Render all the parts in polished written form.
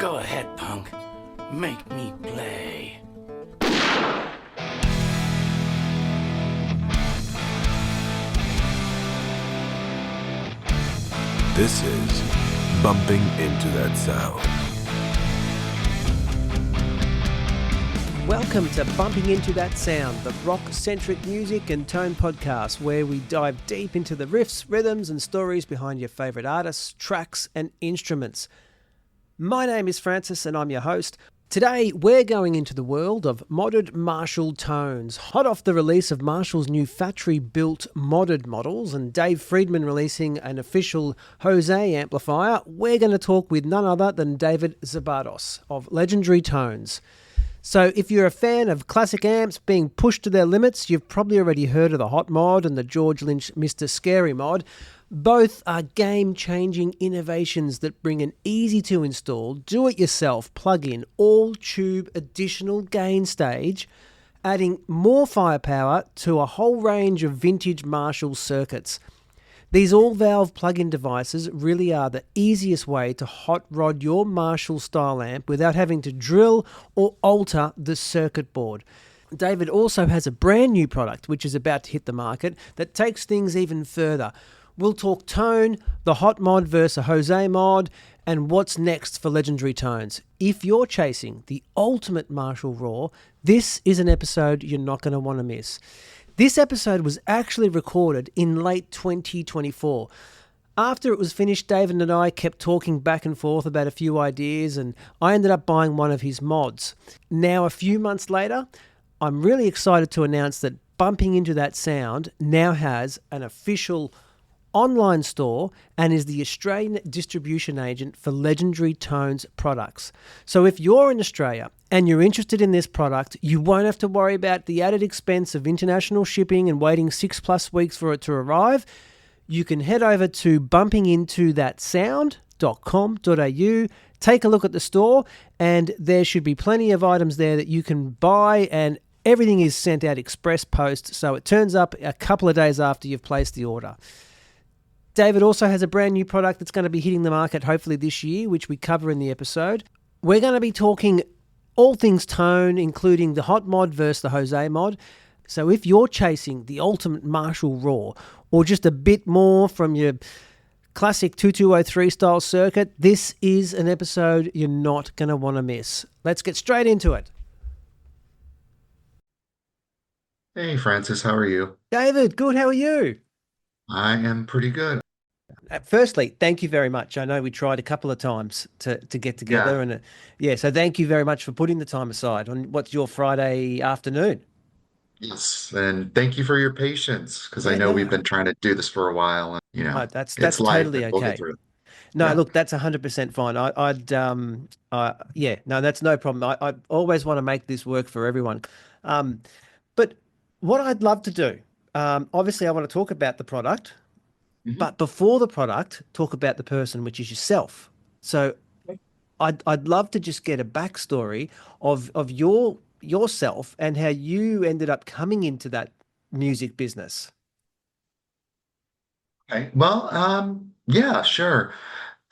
Go ahead, punk. Make me play. This is Bumping Into That Sound. Welcome to Bumping Into That Sound, the rock-centric music and tone podcast where we dive deep into the riffs, rhythms and stories behind your favourite artists, tracks and instruments. My name is Francis and I'm your host. Today we're going into the world of modded Marshall tones. Hot off the release of Marshall's new factory-built modded models and Dave Friedman releasing an official Jose amplifier, we're going to talk with none other than David Szabados of LegendaryTones. So if you're a fan of classic amps being pushed to their limits, you've probably already heard of the Hot Mod and the George Lynch Mr Scary mod. Both are game-changing innovations that bring an easy-to-install, do-it-yourself plug-in, all-tube additional gain stage, adding more firepower to a whole range of vintage Marshall circuits. These all-valve plug-in devices really are the easiest way to hot rod your Marshall-style amp without having to drill or alter the circuit board. David also has a brand new product which is about to hit the market that takes things even further. We'll talk tone, the Hot Mod versus a Jose mod, and what's next for LegendaryTones. If you're chasing the ultimate Marshall raw, this is an episode you're not going to want to miss. This episode was actually recorded in late 2024. After it was finished, David and I kept talking back and forth about a few ideas, and I ended up buying one of his mods. Now, a few months later, I'm really excited to announce that Bumping Into That Sound now has an official online store and is the Australian distribution agent for LegendaryTones products. So if you're in Australia and you're interested in this product, you won't have to worry about the added expense of international shipping and waiting 6+ weeks for it to arrive. You can head over to bumpingintothatsound.com.au, take a look at the store, and there should be plenty of items there that you can buy, and everything is sent out express post, so it turns up a couple of days after you've placed the order. David also has a brand new product that's going to be hitting the market hopefully this year, which we cover in the episode. We're going to be talking all things tone, including the Hot Mod versus the Jose mod. So if you're chasing the ultimate Marshall raw, or just a bit more from your classic 2203 style circuit, this is an episode you're not going to want to miss. Let's get straight into it. Hey Francis, how are you? David, good. How are you? I am pretty good. Firstly, thank you very much. I know we tried a couple of times to get together, Yeah. and so thank you very much for putting the time aside on what's your Friday afternoon. Yes, and thank you for your patience because I Yeah, know we've no, been trying to do this for a while, and no, that's it's life, totally and we'll get okay. through it. No, Yeah. look, that's 100% fine. Yeah, no, that's no problem. I always want to make this work for everyone. But what I'd love to do, obviously, I want to talk about the product. Mhm. But before the product, talk about the person, which is yourself. So I'd love to just get a backstory of yourself and how you ended up coming into that music business. Okay. Well, yeah, sure.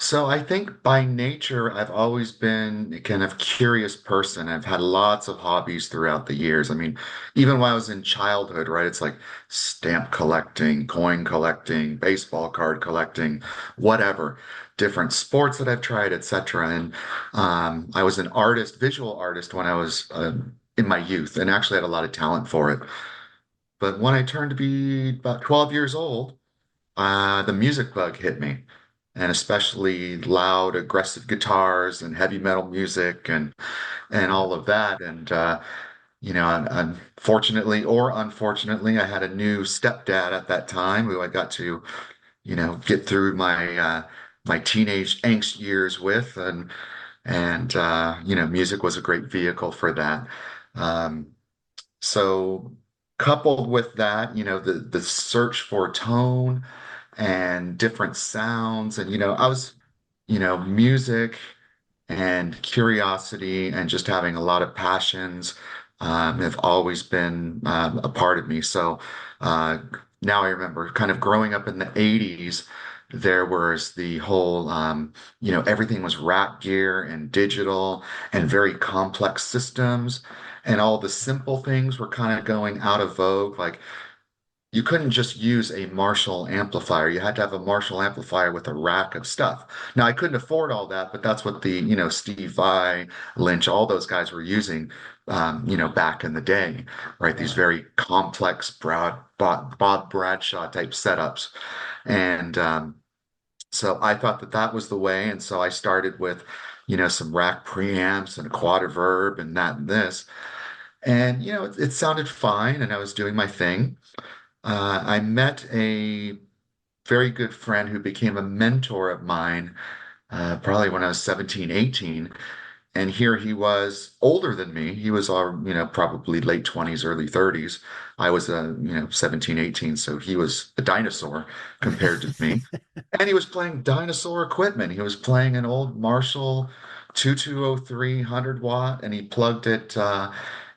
So I think by nature, I've always been a kind of curious person. I've had lots of hobbies throughout the years. I mean, even when I was in childhood, right? It's like stamp collecting, coin collecting, baseball card collecting, whatever, different sports that I've tried, etc. And I was an artist, visual artist when I was in my youth, and actually had a lot of talent for it. But when I turned to be about 12 years old, the music bug hit me, and especially loud, aggressive guitars and heavy metal music and all of that. And unfortunately or unfortunately, I had a new stepdad at that time who I got to, get through my teenage angst years with, and music was a great vehicle for that. Um, so coupled with that, the search for tone and different sounds, and I was, music and curiosity and just having a lot of passions have always been a part of me. So uh, now I remember kind of growing up in the 80s There was the whole, everything was rack gear and digital and very complex systems. And all the simple things were kind of going out of vogue. Like you couldn't just use a Marshall amplifier. You had to have a Marshall amplifier with a rack of stuff. Now, I couldn't afford all that, but that's what Steve Vai, Lynch, all those guys were using, back in the day, right? These Right. very complex Bob Bradshaw type setups. And so I thought that that was the way. And so I started with, some rack preamps and a quad reverb and that and this. And, it sounded fine and I was doing my thing. I met a very good friend who became a mentor of mine, probably when I was 17, 18. And here he was older than me. He was probably late 20s, early 30s. I was, 17, 18. So he was a dinosaur compared to me. And he was playing dinosaur equipment. He was playing an old Marshall 2203 100 watt, and he plugged it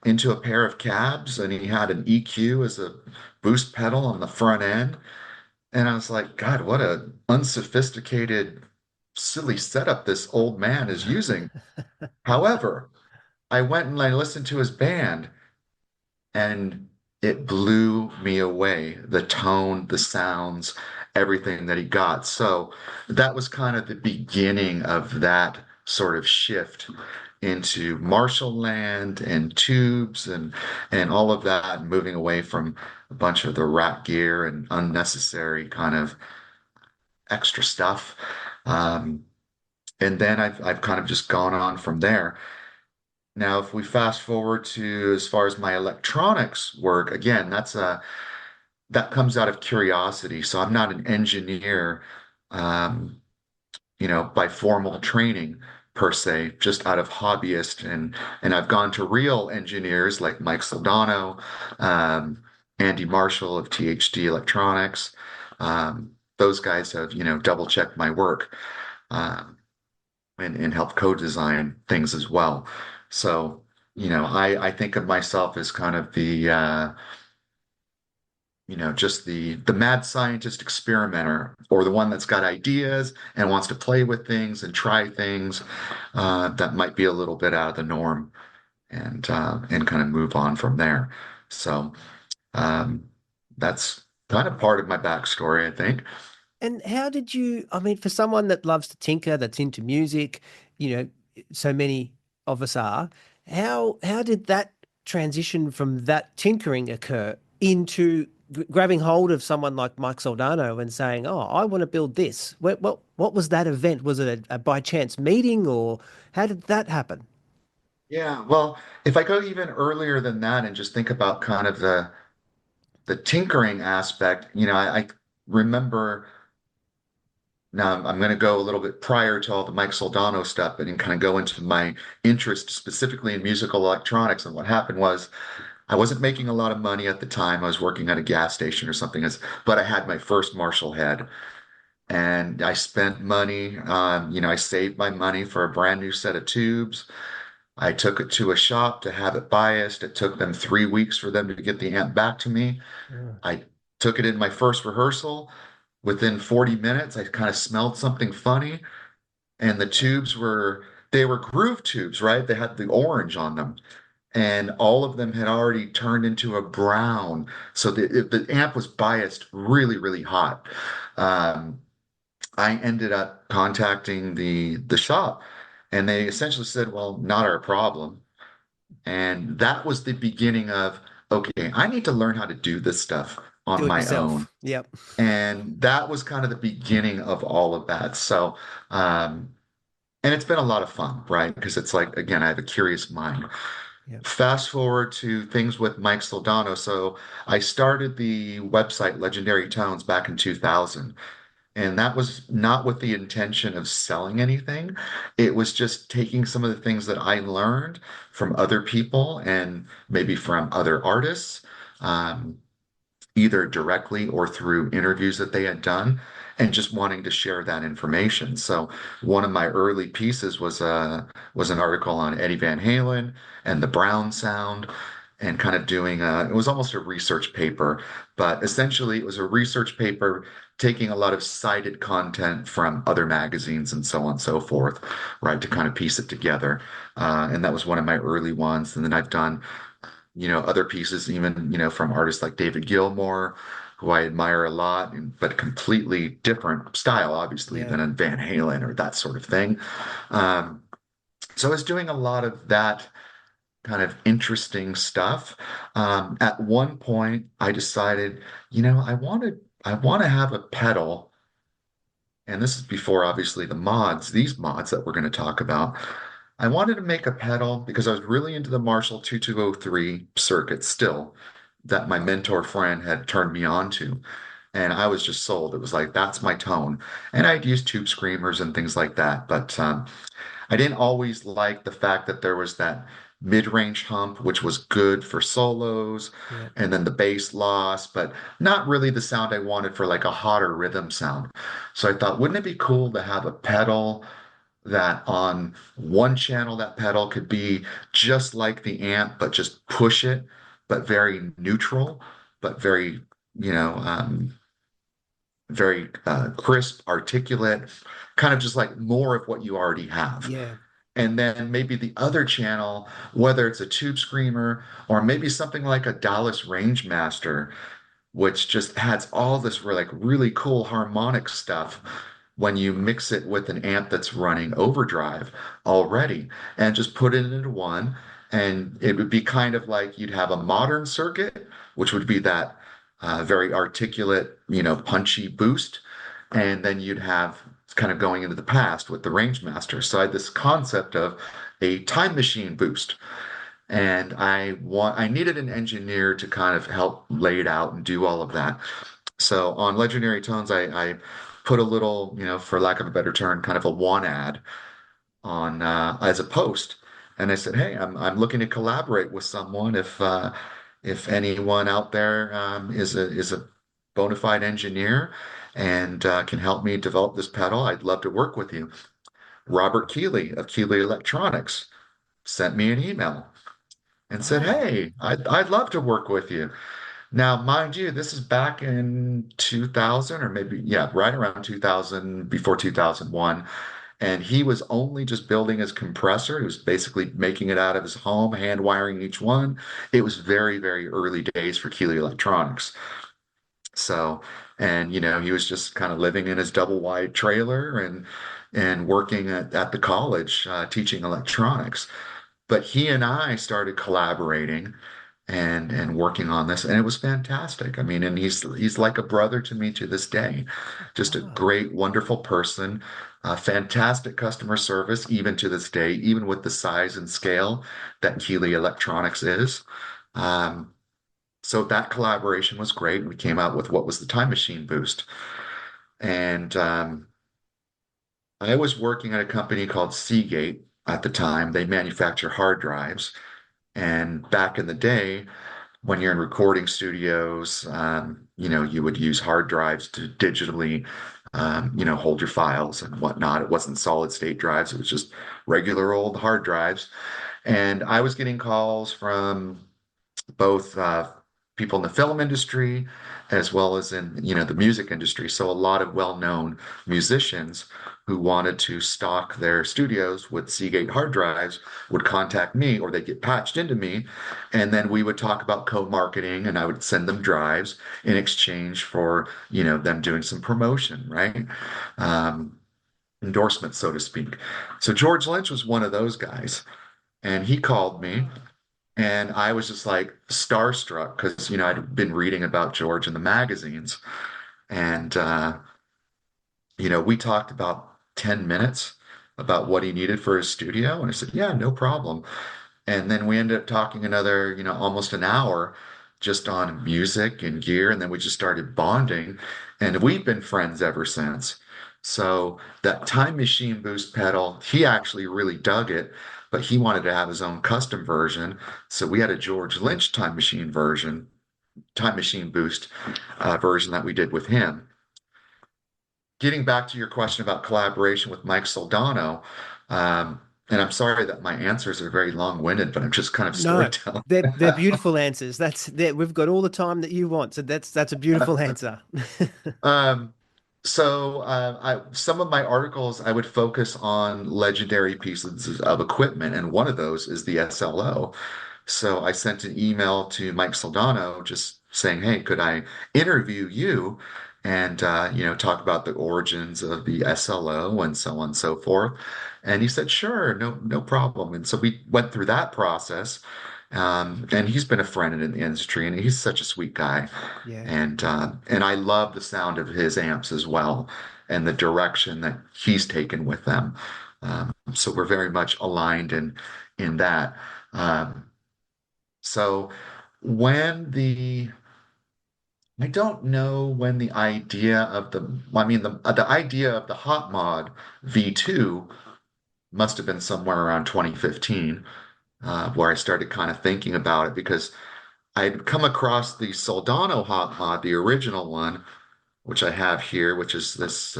into a pair of cabs, and he had an EQ as a boost pedal on the front end. And I was like, God, what a unsophisticated, silly setup this old man is using. However, I went and I listened to his band, and it blew me away. The tone, the sounds, everything that he got. So that was kind of the beginning of that sort of shift into Marshall land and tubes and all of that, moving away from a bunch of the rack gear and unnecessary kind of extra stuff. Um, and then I've kind of just gone on from there. Now, if we fast forward to as far as my electronics work, again, that comes out of curiosity. So I'm not an engineer, um, by formal training per se, just out of hobbyist and I've gone to real engineers like Mike Soldano, um, Andy Marshall of THD Electronics. Those guys have, double checked my work. Um, and help co-design things as well. So, I think of myself as kind of the just the mad scientist experimenter or the one that's got ideas and wants to play with things and try things that might be a little bit out of the norm and kind of move on from there. So um, that's kind of part of my backstory, I think. And how did you, I mean, for someone that loves to tinker, that's into music, you know, so many of us are, how did that transition from that tinkering occur into grabbing hold of someone like Mike Soldano and saying, "Oh, I want to build this." What was that event? Was it a by chance meeting, or how did that happen? Yeah, well, if I go even earlier than that and just think about kind of the tinkering aspect, I remember now I'm going to go a little bit prior to all the Mike Soldano stuff and kind of go into my interest specifically in musical electronics. And what happened was I wasn't making a lot of money at the time. I was working at a gas station or something, but I had my first Marshall head and I spent money. I saved my money for a brand new set of tubes. I took it to a shop to have it biased. It took them 3 weeks for them to get the amp back to me. Yeah. I took it in my first rehearsal. Within 40 minutes, I kind of smelled something funny, and the tubes they were groove tubes, right? They had the orange on them, and all of them had already turned into a brown. So the amp was biased really, really hot. Um, I ended up contacting the shop, and they essentially said, "Well, not our problem." And that was the beginning of, okay, I need to learn how to do this stuff on Do it my own. yourself. Yep. And that was kind of the beginning of all of that. So, and it's been a lot of fun, right? Because it's like, again, I have a curious mind. Yep. Fast forward to things with Mike Soldano. So I started the website Legendary Tones back in 2000. And that was not with the intention of selling anything. It was just taking some of the things that I learned from other people and maybe from other artists. Either directly or through interviews that they had done and just wanting to share that information. So one of my early pieces was an article on Eddie Van Halen and the Brown sound. and kind of doing it was almost a research paper, but essentially it was a research paper taking a lot of cited content from other magazines and so on and so forth, right, to kind of piece it together. And that was one of my early ones. And then I've done, other pieces, even, from artists like David Gilmour, who I admire a lot, but completely different style, obviously, Yeah. than a Van Halen or that sort of thing. Um, so I was doing a lot of that kind of interesting stuff. At one point, I decided, I want to have a pedal, and this is before obviously these mods that we're going to talk about. I wanted to make a pedal because I was really into the Marshall 2203 circuit still, that my mentor friend had turned me on to. And I was just sold. It was like, that's my tone. And I'd use tube screamers and things like that. But I didn't always like the fact that there was that mid-range hump, which was good for solos, Yeah. and then the bass loss, but not really the sound I wanted for like a hotter rhythm sound. So I thought, wouldn't it be cool to have a pedal that on one channel, that pedal could be just like the amp, but just push it, but very neutral, but very, you know, um, very crisp, articulate, kind of just like more of what you already have. Yeah. And then maybe the other channel, whether it's a tube screamer or maybe something like a Dallas Rangemaster, which just adds all this really cool harmonic stuff when you mix it with an amp that's running overdrive already, and just put it into one. And it would be kind of like you'd have a modern circuit, which would be that very articulate, punchy boost. And then you'd have kind of going into the past with the Rangemaster. So I had this concept of a time machine boost. And I needed an engineer to kind of help lay it out and do all of that. So on Legendary Tones, I put a little, for lack of a better term, kind of a one ad on as a post. And I said, hey, I'm looking to collaborate with someone. If anyone out there is a bona fide engineer and can help me develop this pedal, I'd love to work with you. Robert Keeley of Keeley Electronics sent me an email and said, Oh, hey, I'd love to work with you. Now, mind you, this is back in 2000, or maybe, yeah, right around 2000, before 2001. And he was only just building his compressor. He was basically making it out of his home, hand wiring each one. It was very, very early days for Keeley Electronics. So, and he was just kind of living in his double wide trailer and working at the college teaching electronics. But he and I started collaborating and working on this, and it was fantastic. I mean, and he's like a brother to me to this day. Just a wow. great, wonderful person, fantastic customer service, even to this day, even with the size and scale that Keeley Electronics is. Um, so that collaboration was great. We came out with what was the Time Machine Boost, and I was working at a company called Seagate at the time. They manufacture hard drives. And back in the day, when you're in recording studios, you would use hard drives to digitally, hold your files and whatnot. It wasn't solid state drives. It was just regular old hard drives. And I was getting calls from both people in the film industry as well as in the music industry. So a lot of well-known musicians who wanted to stock their studios with Seagate hard drives would contact me, or they'd get patched into me, and then we would talk about co-marketing, and I would send them drives in exchange for them doing some promotion, right? Um, Endorsement, so to speak. So George Lynch was one of those guys, and he called me. And I was just like starstruck because, I'd been reading about George in the magazines. And, we talked about 10 minutes about what he needed for his studio. And I said, yeah, no problem. And then we ended up talking another, almost an hour just on music and gear. And then we just started bonding. And we've been friends ever since. So that Time Machine Boost pedal, he actually really dug it, but he wanted to have his own custom version. So we had a George Lynch Time Machine Boost version that we did with him. Getting back to your question about collaboration with Mike Soldano, and I'm sorry that my answers are very long-winded, but I'm just kind of No, storytelling. they're beautiful answers. We've got all the time that you want. So that's a beautiful answer. Um, some of my articles I would focus on legendary pieces of equipment, and one of those is the SLO. So I sent an email to Mike Soldano just saying, "Hey, could I interview you and talk about the origins of the SLO and so on and so forth?" And he said, "Sure, no problem." And so we went through that process. And he's been a friend in the industry, and he's such a sweet guy. Yeah. And I love the sound of his amps as well, and the direction that he's taken with them. So we're very much aligned in that. Um, so when the I don't know when the idea of the idea of the Hot Mod V2 must have been somewhere around 2015, where I started kind of thinking about it because I'd come across the Soldano Hot Mod, the original one, which I have here, which is this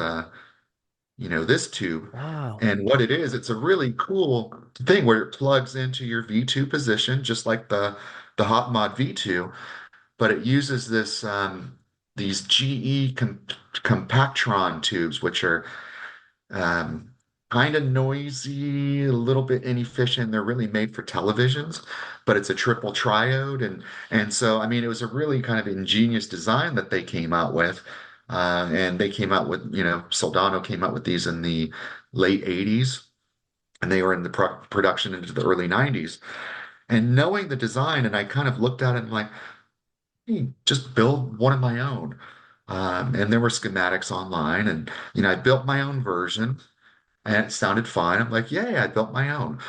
tube. Wow. And what it is, it's a really cool thing where it plugs into your V2 position, just like the Hot Mod V2, but it uses these GE Compactron tubes, which are um, kind of noisy, a little bit inefficient. They're really made for televisions, but it's a triple triode, and so I mean, it was a really kind of ingenious design that they came out with, and they came out with, Soldano came out with these in the late '80s, and they were in the production into the early '90s. And knowing the design, and I kind of looked at it and like, hey, just build one of my own. And there were schematics online, and I built my own version and it sounded fine. I'm like, yay, I built my own.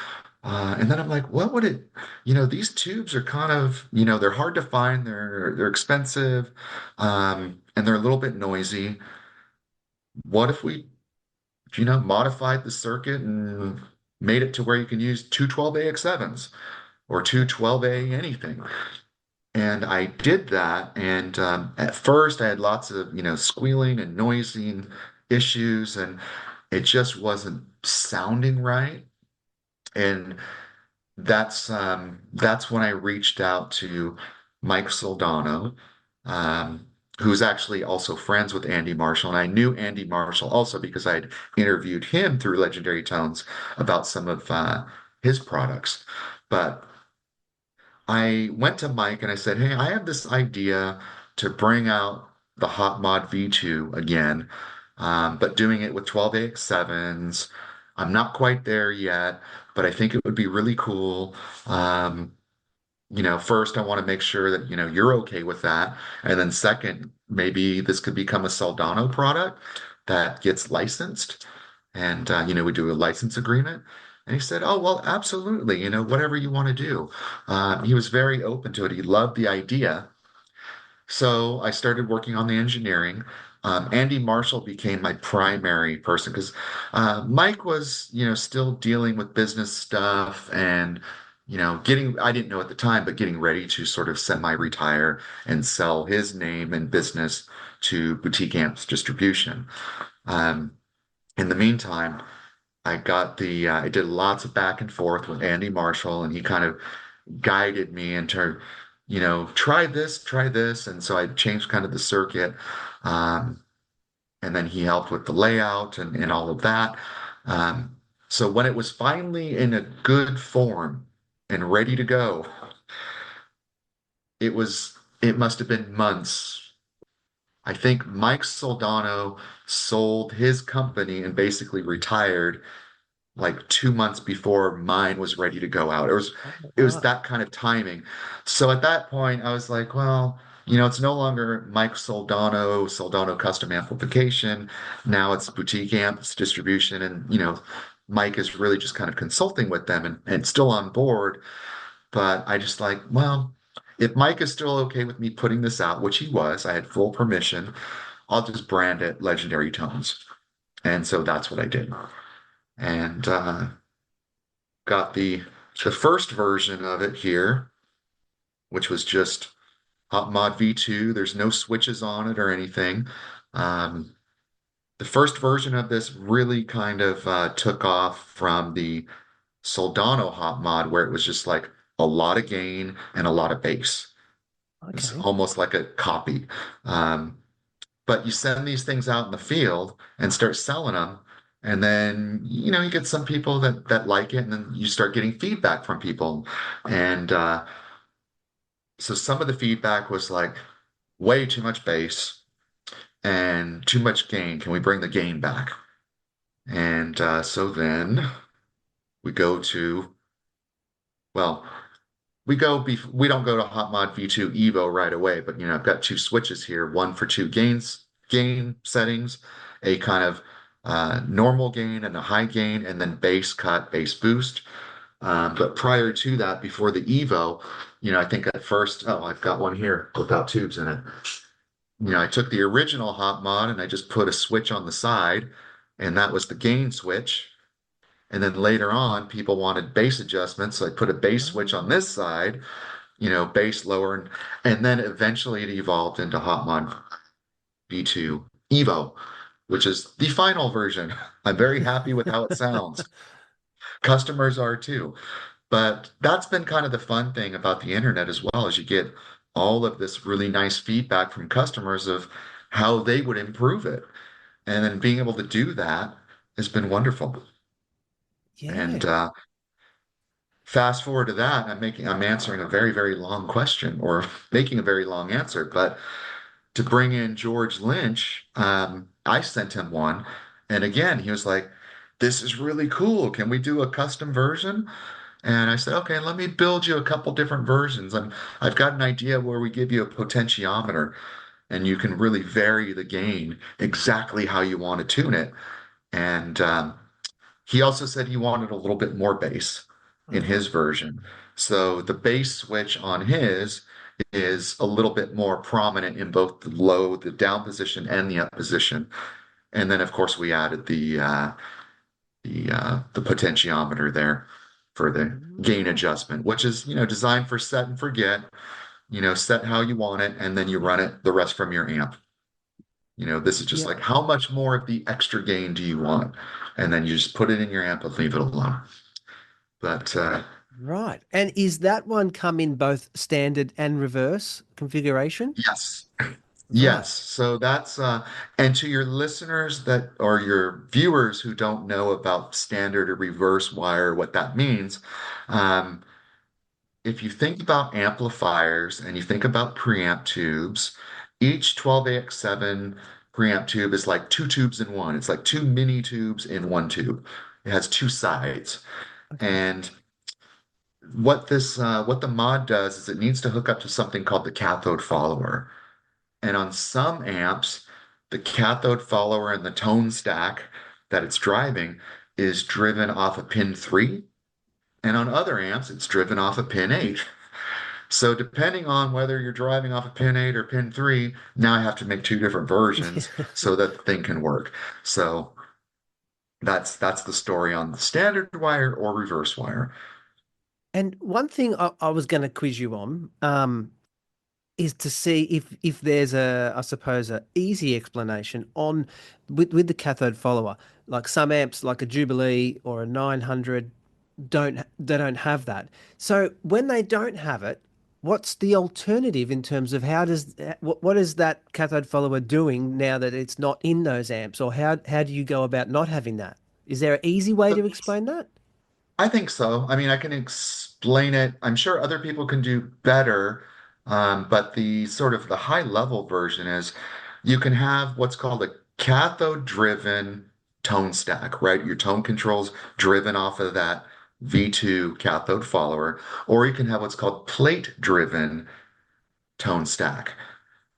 And then I'm like, what would it, these tubes are kind of, they're hard to find, they're expensive, and they're a little bit noisy. What if we, modified the circuit and made it to where you can use two 12AX7s or two 12A anything? And I did that. And at first, I had lots of, squealing and noising issues, and it just wasn't sounding right. And that's when I reached out to Mike Soldano, who's actually also friends with Andy Marshall. And I knew Andy Marshall also because I had interviewed him through Legendary Tones about some of his products. But I went to Mike and I said, "Hey, I have this idea to bring out the Hot Mod V2 again, but doing it with 12AX7s. I'm not quite there yet, but I think it would be really cool. First, I want to make sure that, you're okay with that. And then second, maybe this could become a Soldano product that gets licensed. And, we do a license agreement." And he said, "Oh, well, absolutely. Whatever you want to do." He was very open to it. He loved the idea. So I started working on the engineering. Andy Marshall became my primary person because Mike was, still dealing with business stuff and, I didn't know at the time, but getting ready to sort of semi-retire and sell his name and business to Boutique Amps Distribution. Um, in the meantime, I did lots of back and forth with Andy Marshall, and he kind of guided me into, try this. And so I changed kind of the circuit. Um, and then he helped with the layout and all of that. So when it was finally in a good form and ready to go, it must have been months. I think Mike Soldano sold his company and basically retired like 2 months before mine was ready to go out. Oh, It was wow. that kind of timing. So at that point, I was like, well, it's no longer Mike Soldano Custom Amplification. Now it's Boutique Amps Distribution, and Mike is really just kind of consulting with them and still on board. But I just like, well, if Mike is still okay with me putting this out, which he was, I had full permission. I'll just brand it Legendary Tones. And so that's what I did. And got the first version of it here, which was just Hot Mod V2. There's no switches on it or anything. Um, the first version of this really kind of took off from the Soldano Hot Mod where it was just like a lot of gain and a lot of bass. It's Okay. almost like a copy. Um, but you send these things out in the field and start selling them. And then, you get some people that like it, and then you start getting feedback from people. And so some of the feedback was like way too much bass and too much gain. Can we bring the gain back? And so then we go to, well, we don't go to Hot Mod V2 Evo right away, but I've got two switches here, one for two gain settings, a kind of normal gain and a high gain, and then bass cut, bass boost. But prior to that, before the Evo, I think at first, oh, I've got one here without tubes in it. I took the original Hot Mod and I just put a switch on the side, and that was the gain switch. And then later on, people wanted bass adjustments, so I put a bass switch on this side, bass lower, and then eventually it evolved into Hot Mod V2 Evo, which is the final version. I'm very happy with how it sounds. Customers are too. But that's been kind of the fun thing about the internet as well, as you get all of this really nice feedback from customers of how they would improve it. And then being able to do that has been wonderful. And Yeah. fast forward to that, I'm answering a very, very long question or making a very long answer. But to bring in George Lynch, I sent him one. And again, he was like, this is really cool. Can we do a custom version? And I said, okay, let me build you a couple different versions. I've got an idea where we give you a potentiometer and you can really vary the gain exactly how you want to tune it. And he also said he wanted a little bit more bass in his Ah, version. So the bass switch on his is a little bit more prominent in both the down position and the up position. And then of course we added the potentiometer there for the gain mm, adjustment, which is, designed for set and forget, set how you want it, and then you run it the rest from your amp. This is just yeah. like how much more of the extra gain do you want? And then you just put it in your amp and leave it alone. But Right. And is that one come in both standard and reverse configuration? yes, Right. yes. So that's and to your listeners that or your viewers who don't know about standard or reverse wire, what that means, um, if you think about amplifiers and you think about preamp tubes, each 12AX7 preamp tube is like two tubes in one. It's like two mini tubes in one tube. It has two sides. Okay. And what the mod does is it needs to hook up to something called the cathode follower. And on some amps, the cathode follower and the tone stack that it's driving is driven off of pin 3. And on other amps, it's driven off of pin 8. So depending on whether you're driving off of pin 8 or pin 3, now I have to make two different versions so that the thing can work. So that's the story on the standard wire or reverse wire. And one thing I was going to quiz you on, is to see if there's I suppose, a easy explanation on with the cathode follower. Like some amps, like a Jubilee or a 900, they don't have that. So when they don't have it, what's the alternative in terms of how does what is that cathode follower doing now that it's not in those amps, or how do you go about not having that? Is there an easy way So to explain that? I think so. I mean, I can explain it. I'm sure other people can do better, but the sort of the high level version is you can have what's called a cathode driven tone stack, right? Your tone controls driven off of that V2 cathode follower, or you can have what's called plate driven tone stack.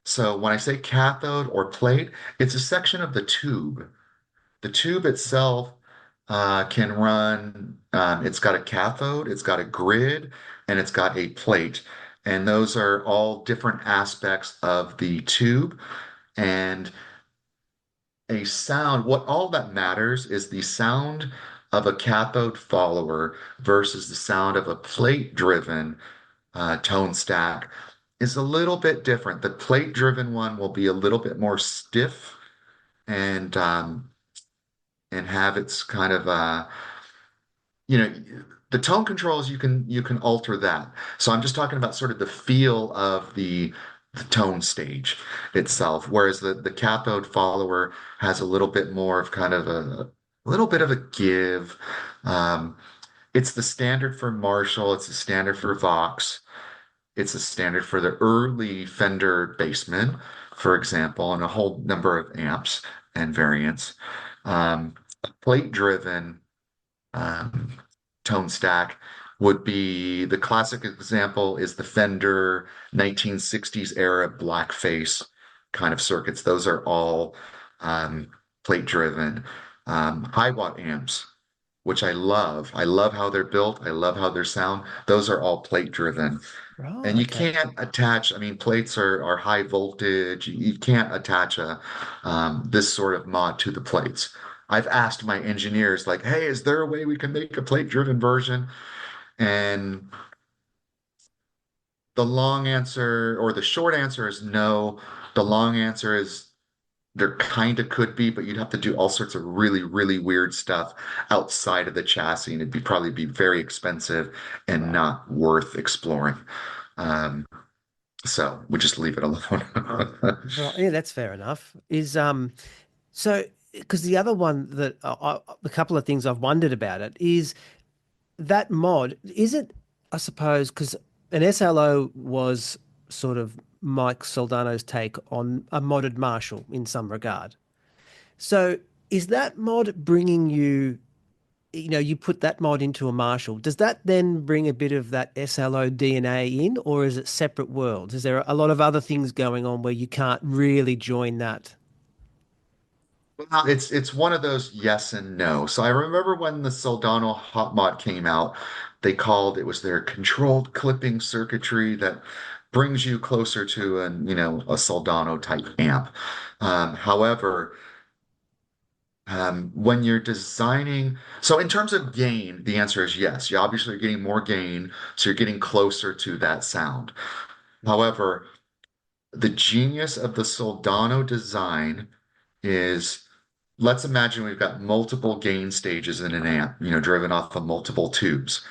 So when I say cathode or plate, it's a section of the tube. The tube itself can run, it's got a cathode, it's got a grid, and it's got a plate. And those are all different aspects of the tube. And a sound, what all that matters is the sound of a cathode follower versus the sound of a plate-driven tone stack is a little bit different. The plate-driven one will be a little bit more stiff and have its kind of you know the tone controls you can alter that. So I'm just talking about sort of the feel of the tone stage itself, whereas the cathode follower has a little bit more of kind of a little bit of a give. Um, it's the standard for Marshall, it's the standard for Vox, it's a standard for the early Fender Bassman, for example, and a whole number of amps and variants. Um, Plate driven um, tone stack would be the classic example is the Fender 1960s era blackface kind of circuits. Those are all plate driven. High watt amps, which I love. I love how they're built. I love how they sound. Those are all plate driven. Right. And you Okay. can't attach, I mean, plates are high voltage. You can't attach a this sort of mod to the plates. I've asked my engineers, like, hey, is there a way we can make a plate-driven version? And the long answer or the short answer is no. The long answer is there kind of could be, but you'd have to do all sorts of really, really weird stuff outside of the chassis, and it'd be probably be very expensive and Right. not worth exploring. Um, so we just leave it alone. Right. Yeah, that's fair enough. Is so because the other one that a couple of things I've wondered about it is that mod, is it, I suppose, because an SLO was sort of Mike Soldano's take on a modded Marshall in some regard. So is that mod bringing you, you put that mod into a Marshall, does that then bring a bit of that SLO DNA in, or is it separate worlds? Is there a lot of other things going on where you can't really join that? Well, it's one of those yes and no. So I remember when the Soldano Hot Mod came out, they called it was their controlled clipping circuitry that brings you closer to a Soldano type amp. However, when you're designing, so in terms of gain, the answer is yes. You obviously are getting more gain, so you're getting closer to that sound. However, the genius of the Soldano design is let's imagine we've got multiple gain stages in an amp, driven off of multiple tubes.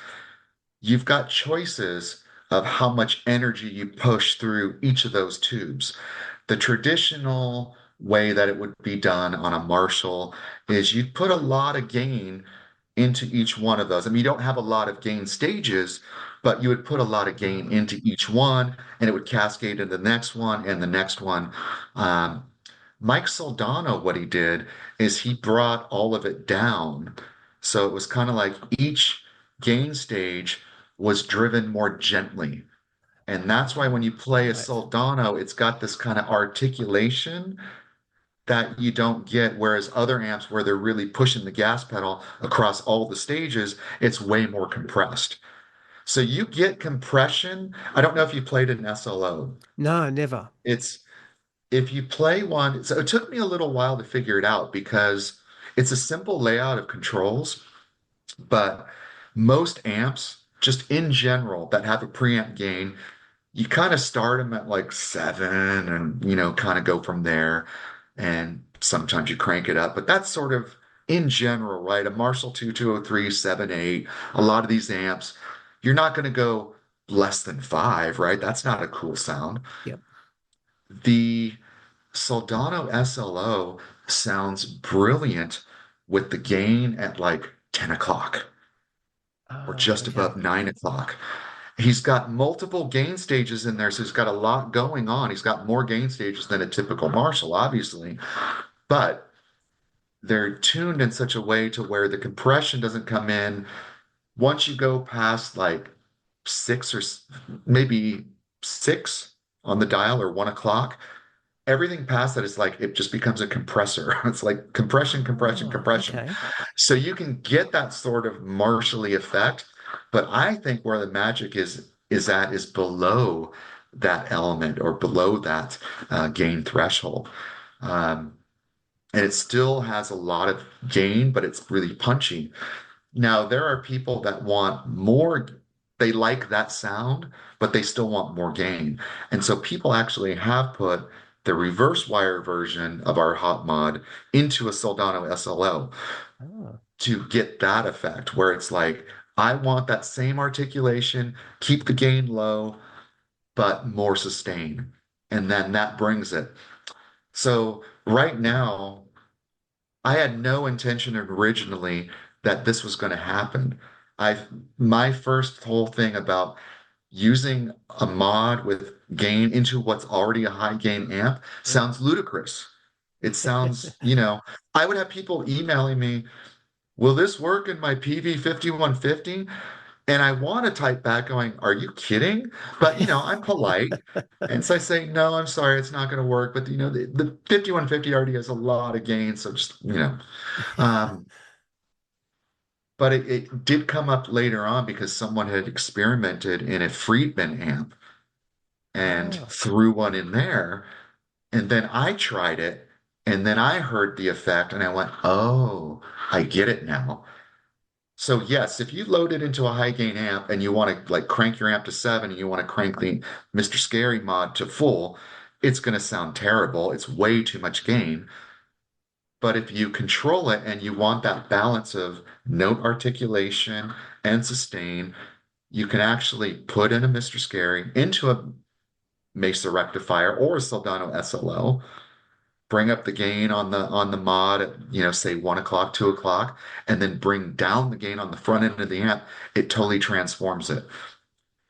You've got choices of how much energy you push through each of those tubes. The traditional way that it would be done on a Marshall is you'd put a lot of gain into each one of those. I mean, you don't have a lot of gain stages, but you would put a lot of gain Ah, into each one, and it would cascade into the next one and the next one. Um, Mike Soldano, what he did is he brought all of it down. So it was kind of like each gain stage was driven more gently. And that's why when you play a right. Soldano, it's got this kind of articulation that you don't get. Whereas other amps, where they're really pushing the gas pedal across all the stages, it's way more compressed. So you get compression. I don't know if you played an SLO. No, never. It's if you play one, so it took me a little while to figure it out because it's a simple layout of controls, but most amps, just in general, that have a preamp gain, you kind of start them at like 7 and, kind of go from there. And sometimes you crank it up, but that's sort of in general, right? A Marshall 2203, 7, 8, a lot of these amps, you're not going to go less than 5, right? That's not a cool sound. Yep. The Soldano SLO sounds brilliant with the gain at like 10 o'clock or Oh, just above okay. 9 o'clock. He's got multiple gain stages in there, so he's got a lot going on. He's got more gain stages than a typical Marshall, obviously, but they're tuned in such a way to where the compression doesn't come in once you go past like 6 or maybe 6 on the dial or 1 o'clock. Everything past that is like it just becomes a compressor. It's like compression, compression, Oh, compression. okay. So you can get that sort of martially effect, but I think where the magic is below that element or below that gain threshold. Um, and it still has a lot of gain, but it's really punchy. Now, there are people that want more, they like that sound, but they still want more gain. And so people actually have put the reverse wire version of our hot mod into a Soldano SLO Oh, to get that effect, where it's like I want that same articulation, keep the gain low, but more sustain. And then that brings it. So right now, I had no intention originally that this was going to happen. I My first whole thing about using a mod with gain into what's already a high gain amp Yeah. sounds ludicrous. It sounds, you know, I would have people emailing me, will this work in my PV 5150? And I want to type back going, are you kidding? But, I'm polite. And so I say, no, I'm sorry, it's not going to work. But, the 5150 already has a lot of gain. So just, um, but it did come up later on because someone had experimented in a Friedman amp and Oh, threw one in there. And then I tried it and then I heard the effect and I went, oh, I get it now. So yes, if you load it into a high gain amp and you want to like crank your amp to 7 and you want to crank the Mr. Scary mod to full, it's going to sound terrible. It's way too much gain. But if you control it and you want that balance of note articulation and sustain, you can actually put in a Mr. Scary into a Mesa rectifier or a Soldano SLO, bring up the gain on the mod at, say 1 o'clock, 2 o'clock, and then bring down the gain on the front end of the amp. It totally transforms it.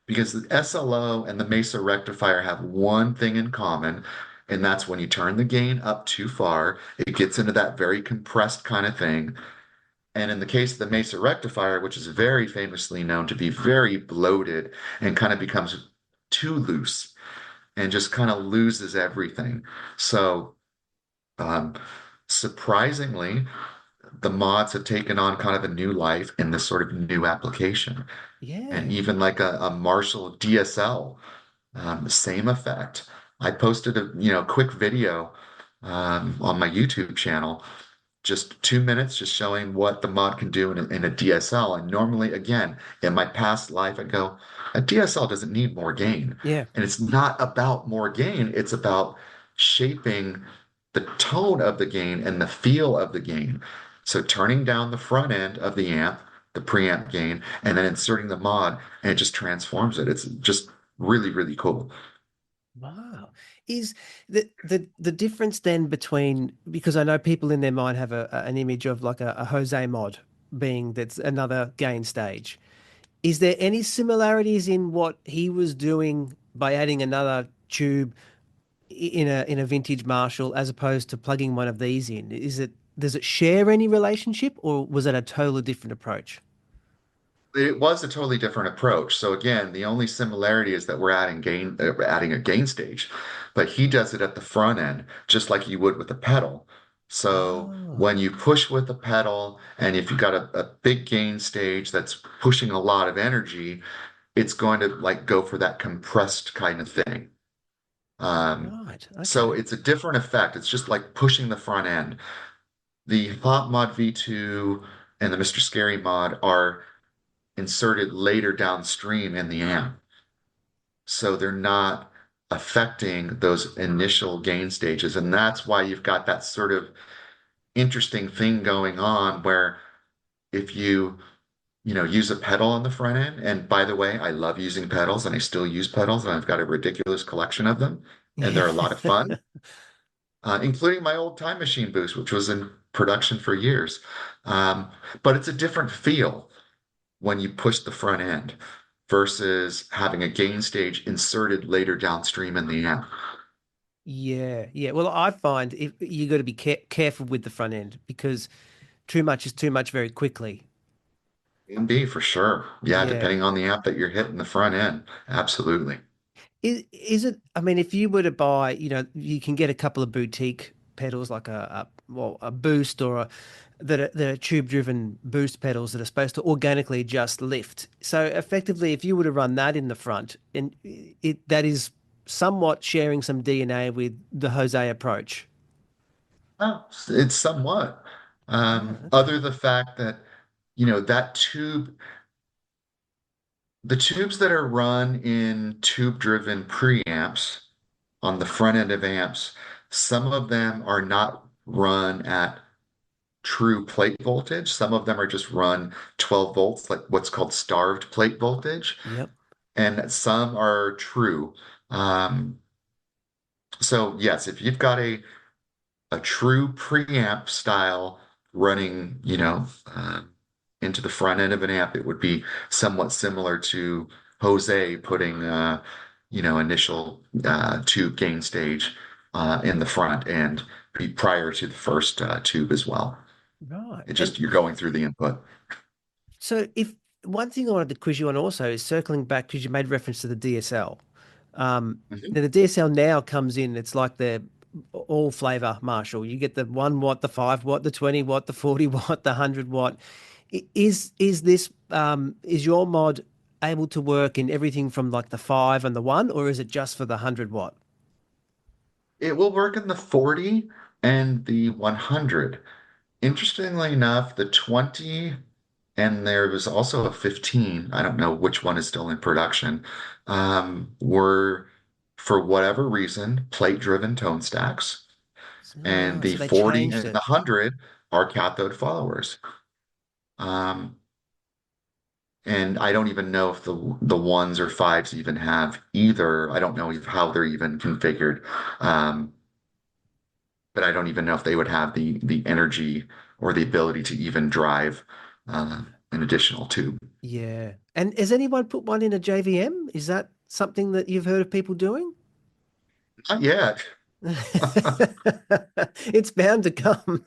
Because the SLO and the Mesa rectifier have one thing in common, and that's when you turn the gain up too far, it gets into that very compressed kind of thing. And in the case of the Mesa rectifier, which is very famously known to be very bloated and kind of becomes too loose and just kind of loses everything. So, um, surprisingly, the mods have taken on kind of a new life in this sort of new application. And yeah. even like a Marshall DSL, same effect. I posted a quick video on my YouTube channel, just 2 minutes, just showing what the mod can do in a DSL. And normally, again, in my past life, I go, a DSL doesn't need more gain. Yeah. And it's not about more gain, it's about shaping the tone of the gain and the feel of the gain. So turning down the front end of the amp, the preamp gain, and then inserting the mod, and it just transforms it. It's just really, really cool. Wow. Is the difference then between, because I know people in their mind have an image of like a Jose mod being that's another gain stage. Is there any similarities in what he was doing by adding another tube in a vintage Marshall as opposed to plugging one of these in? Does it share any relationship, or was that a totally different approach? It was a totally different approach. So again, the only similarity is that we're adding a gain stage, but he does it at the front end, just like you would with a pedal. So Oh, when you push with a pedal, and if you've got a big gain stage that's pushing a lot of energy, it's going to like go for that compressed kind of thing. right. So Okay. it's a different effect. It's just like pushing the front end. The Hot Mod V2 and the Mr. Scary mod are inserted later downstream in the amp. So they're not affecting those initial gain stages. And that's why you've got that sort of interesting thing going on where if use a pedal on the front end, and by the way, I love using pedals and I still use pedals and I've got a ridiculous collection of them and Yeah. they're a lot of fun, including my old Time Machine boost, which was in production for years. But it's a different feel when you push the front end versus having a gain stage inserted later downstream in the amp. Yeah. Yeah. Well, I find if you got to be careful with the front end because too much is too much very quickly. Can be for sure. Yeah, Yeah. depending on the amp that you're hitting the front end. Absolutely. Is it, I mean, if you were to buy, you can get a couple of boutique pedals like a boost or that are tube driven boost pedals that are supposed to organically just lift. So effectively, if you were to run that in the front, and that is somewhat sharing some DNA with the Jose approach. Well, it's somewhat. Ah, okay. Other the fact that, that the tubes that are run in tube-driven preamps on the front end of amps, some of them are not run at true plate voltage. Some of them are just run 12 volts, like what's called starved plate voltage, Yep. and some are true. Um, so yes, if you've got a true preamp style running, into the front end of an amp, it would be somewhat similar to Jose putting, initial tube gain stage in the front end prior to the first tube as well. Right. It And just you're going through the input. so if one thing I wanted to quiz you on also is circling back because you made reference to the DSL. Mhm. Now the DSL now comes in, it's like the all flavor Marshall. You get the 1 watt, the 5 watt, the 20 watt, the 40 watt, the 100 watt. Is this is your mod able to work in everything from like the 5 and the 1, or is it just for the 100 watt? It will work in the 40 and the 100. Interestingly enough, the 20 and there was also a 15, I don't know which one is still in production, were, for whatever reason, plate-driven tone stacks. And Ah, the so they 40 changed and the it. 100 are cathode followers. Um, and I don't even know if the ones or fives even have either. I don't know how they're even configured. Um, but I don't even know if they would have the energy or the ability to even drive an additional tube. Yeah. And has anyone put one in a JVM? Is that something that you've heard of people doing? Not yet. It's bound to come.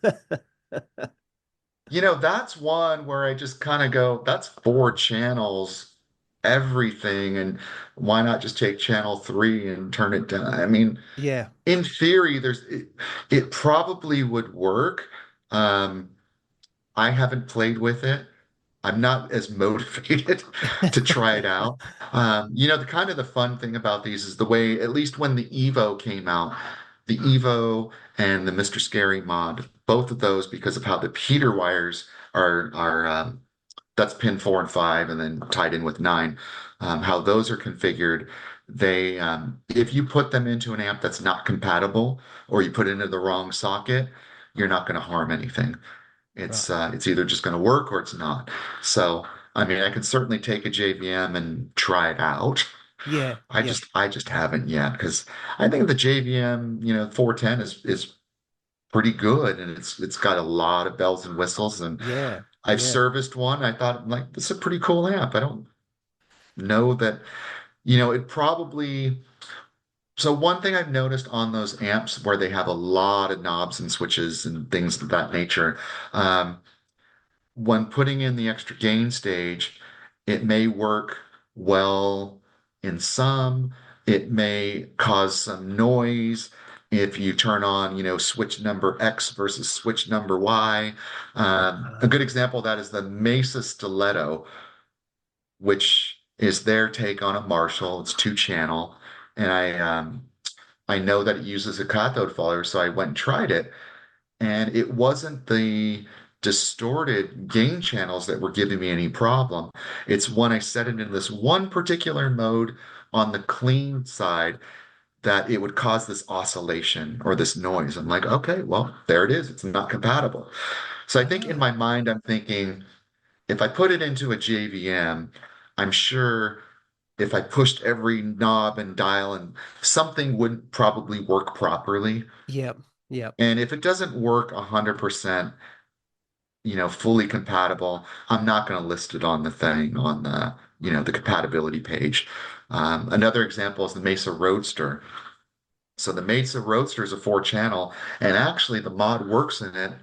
That's one where I just kind of go, that's four channels, everything, and why not just take channel three and turn it down? I mean, Yeah. in theory, it probably would work. Um, I haven't played with it. I'm not as motivated to try it out. The kind of the fun thing about these is the way, at least when the Evo came out, the Evo and the Mr. Scary mod, both of those, because of how the heater wires are that's pin 4 and 5, and then tied in with 9, how those are configured. They, if you put them into an amp that's not compatible, or you put it into the wrong socket, you're not going to harm anything. Right. It's either just going to work or it's not. So, I mean, I can certainly take a JVM and try it out. Yeah. I Yeah. just I just haven't yet because I think the JVM, 410 is pretty good, and it's got a lot of bells and whistles, and Yeah. I've Yeah. serviced one. I thought, like, this is a pretty cool amp. I don't know that, it probably. So one thing I've noticed on those amps where they have a lot of knobs and switches and things of that nature, um, when putting in the extra gain stage, it may work well in some. It may cause some noise if you turn on, switch number X versus switch number Y. A good Ah, example of that is the Mesa Stiletto, which is their take on a Marshall. It's two channel, and I know that it uses a cathode follower, so I went and tried it, and it wasn't the distorted gain channels that were giving me any problem. It's when I set it in this one particular mode on the clean side that it would cause this oscillation or this noise. I'm like, okay, well, there it is. It's not compatible. So I think in my ah, mind, I'm thinking if I put it into a JVM, I'm sure if I pushed every knob and dial and something wouldn't probably work properly. yep. Yep. And if it doesn't work 100%, fully compatible, I'm not going to list it on the thing on the compatibility page. Another example is the Mesa Roadster. So the Mesa Roadster is a four channel, and actually the mod works in it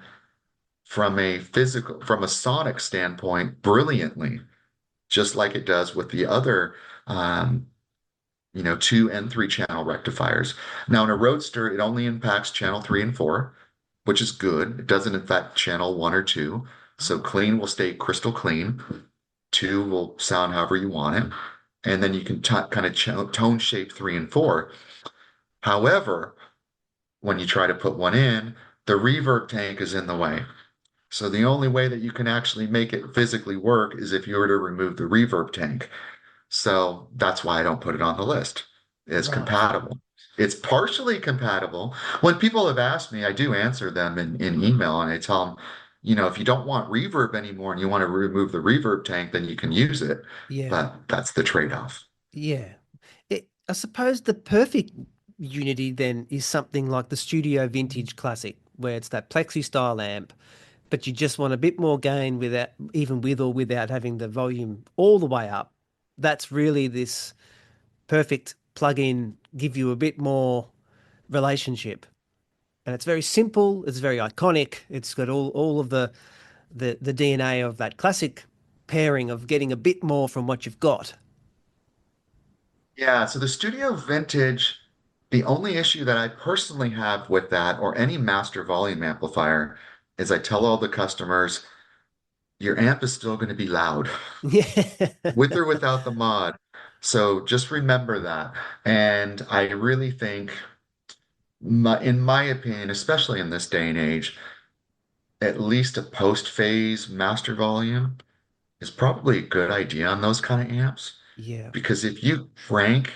from a sonic standpoint, brilliantly, just like it does with the other, um, 2 and 3 channel rectifiers. Now in a Roadster, it only impacts channel 3 and 4, which is good. It doesn't affect channel 1 or 2. So Oh, clean will stay crystal clean. 2 will sound however you want it. And then you can kind of tone shape 3 and 4. However, when you try to put one in, the reverb tank is in the way. So the only way that you can actually make it physically work is if you were to remove the reverb tank. So that's why I don't put it on the list. It's right. compatible. It's partially compatible. When people have asked me, I do answer them in email, and I tell them, if you don't want reverb anymore and you want to remove the reverb tank, then you can use it. Yeah. But that's the trade-off. Yeah. I suppose the perfect unity then is something like the Studio Vintage Classic, where it's that plexi style amp, but you just want a bit more gain without, even with or without having the volume all the way up. That's really this perfect plug-in, give you a bit more relationship. And it's very simple, it's very iconic, it's got all of the DNA of that classic pairing of getting a bit more from what you've got. Yeah, so the Studio Vintage, the only issue that I personally have with that or any master volume amplifier is I tell all the customers, your amp is still going to be loud Yeah. with or without the mod. So just remember that. And I really think, in my opinion, especially in this day and age, at least a post-phase master volume is probably a good idea on those kind of amps. Yeah. Because if you crank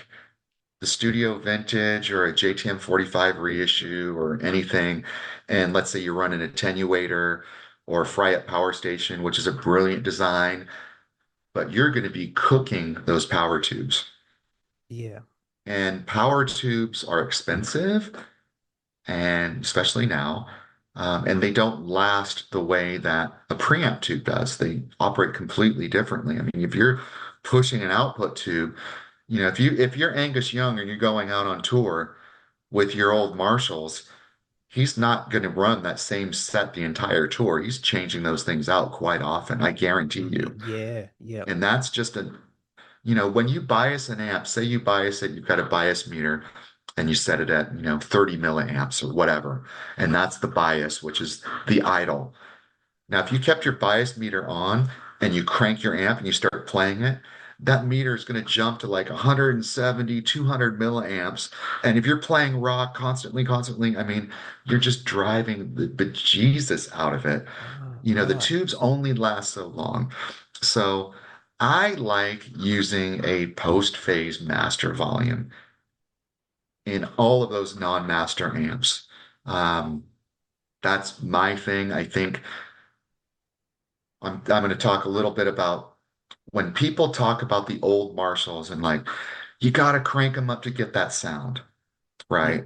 the Studio Vintage or a JTM 45 reissue or anything, and let's say you run an attenuator or a Fry-Up power station, which is a brilliant design, but you're going to be cooking those power tubes. Yeah. And power tubes are expensive, and especially now, and they don't last the way that a preamp tube does. They operate completely differently. I mean, if you're pushing an output tube, if you're Angus Young and you're going out on tour with your old Marshalls, he's not going to run that same set the entire tour. He's changing those things out quite often, I guarantee you. Yeah. Yeah. And that's just when you bias an amp, say you bias it, you've got a bias meter and you set it at, 30 milliamps or whatever. And that's the bias, which is the idle. Now, if you kept your bias meter on and you crank your amp and you start playing it, that meter is going to jump to like 170, 200 milliamps. And if you're playing rock constantly, I mean, you're just driving the bejesus out of it. Oh, The right. tubes only last so long. So I like using a post-phase master volume in all of those non-master amps. Um, that's my thing. I think I'm going to talk a little bit about when people talk about the old Marshalls and like, you got to crank them up to get that sound, Yeah. right?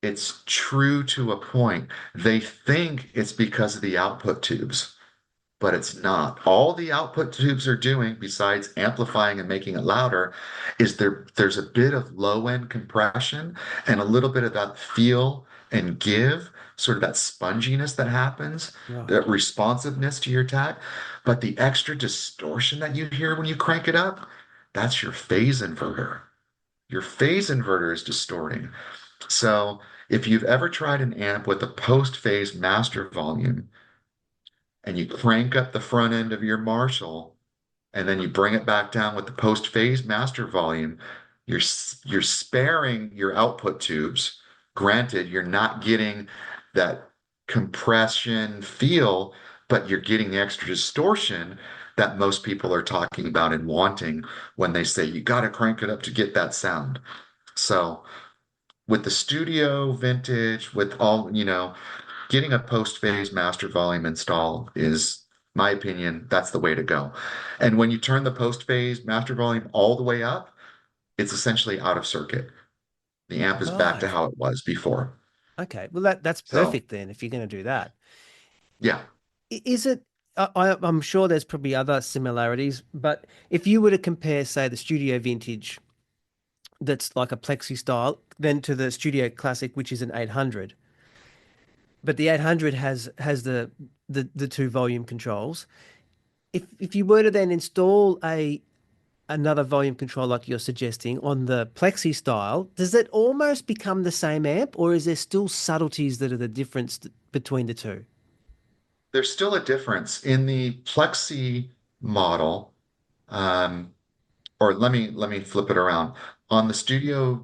It's true to a point. They think it's because of the output tubes, but it's not. All the output tubes are doing, besides amplifying and making it louder, is there's a bit of low end compression and a little bit of that feel and give, sort of that sponginess that happens, Right. that responsiveness to your attack. But the extra distortion that you hear when you crank it up, that's your phase inverter. Your phase inverter is distorting. So if you've ever tried an amp with a post phase master volume, and you crank up the front end of your Marshall, and then you bring it back down with the post phase master volume, you're sparing your output tubes. Granted, you're not getting that compression feel, but you're getting the extra distortion that most people are talking about and wanting when they say you got to crank it up to get that sound. So with the studio vintage, with all, getting a post-phase master volume installed is, my opinion, that's the way to go. And when you turn the post-phase master volume all the way up, it's essentially out of circuit. The amp is back to Right. how it was before. Okay. Well, that's So, perfect then if you're going to do that. yeah, Is it? I'm sure there's probably other similarities, but if you were to compare, say, the Studio Vintage, that's like a plexi style, then to the Studio Classic, which is an 800, but the 800 has the two volume controls. If you were to then install a another volume control like you're suggesting on the plexi style, does it almost become the same amp, or is there still subtleties that are the difference between the two? there's still a difference in the Plexi model. Um, or let me flip it around. On the Studio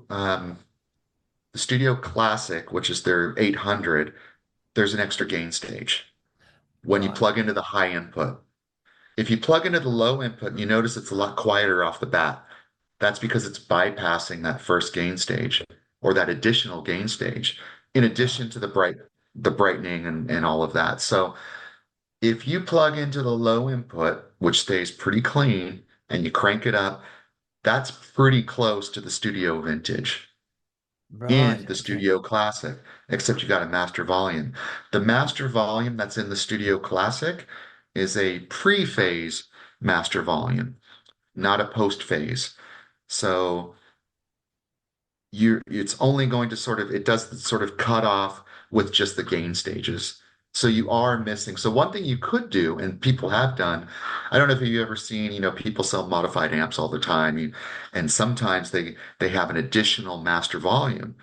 Classic, which is their 800, there's an extra gain stage when you Right. plug into the high input. If you plug into the low input, you notice it's a lot quieter off the bat. That's because it's bypassing that first gain stage or that additional gain stage, in Right. addition to the brightening and all of that. So If you plug into the low input, which stays pretty clean, and you crank it up, that's pretty close to the studio vintage Right. in the Okay. Studio Classic, except you got a master volume. The master volume that's in the Studio Classic is a pre-phase master volume, not a post-phase. So it's only going to sort of it does the sort of cut off with just the gain stages. So you are missing. So one thing you could do, and people have done, I don't know if you've ever seen, people sell modified amps all the time, and sometimes they have an additional master volume,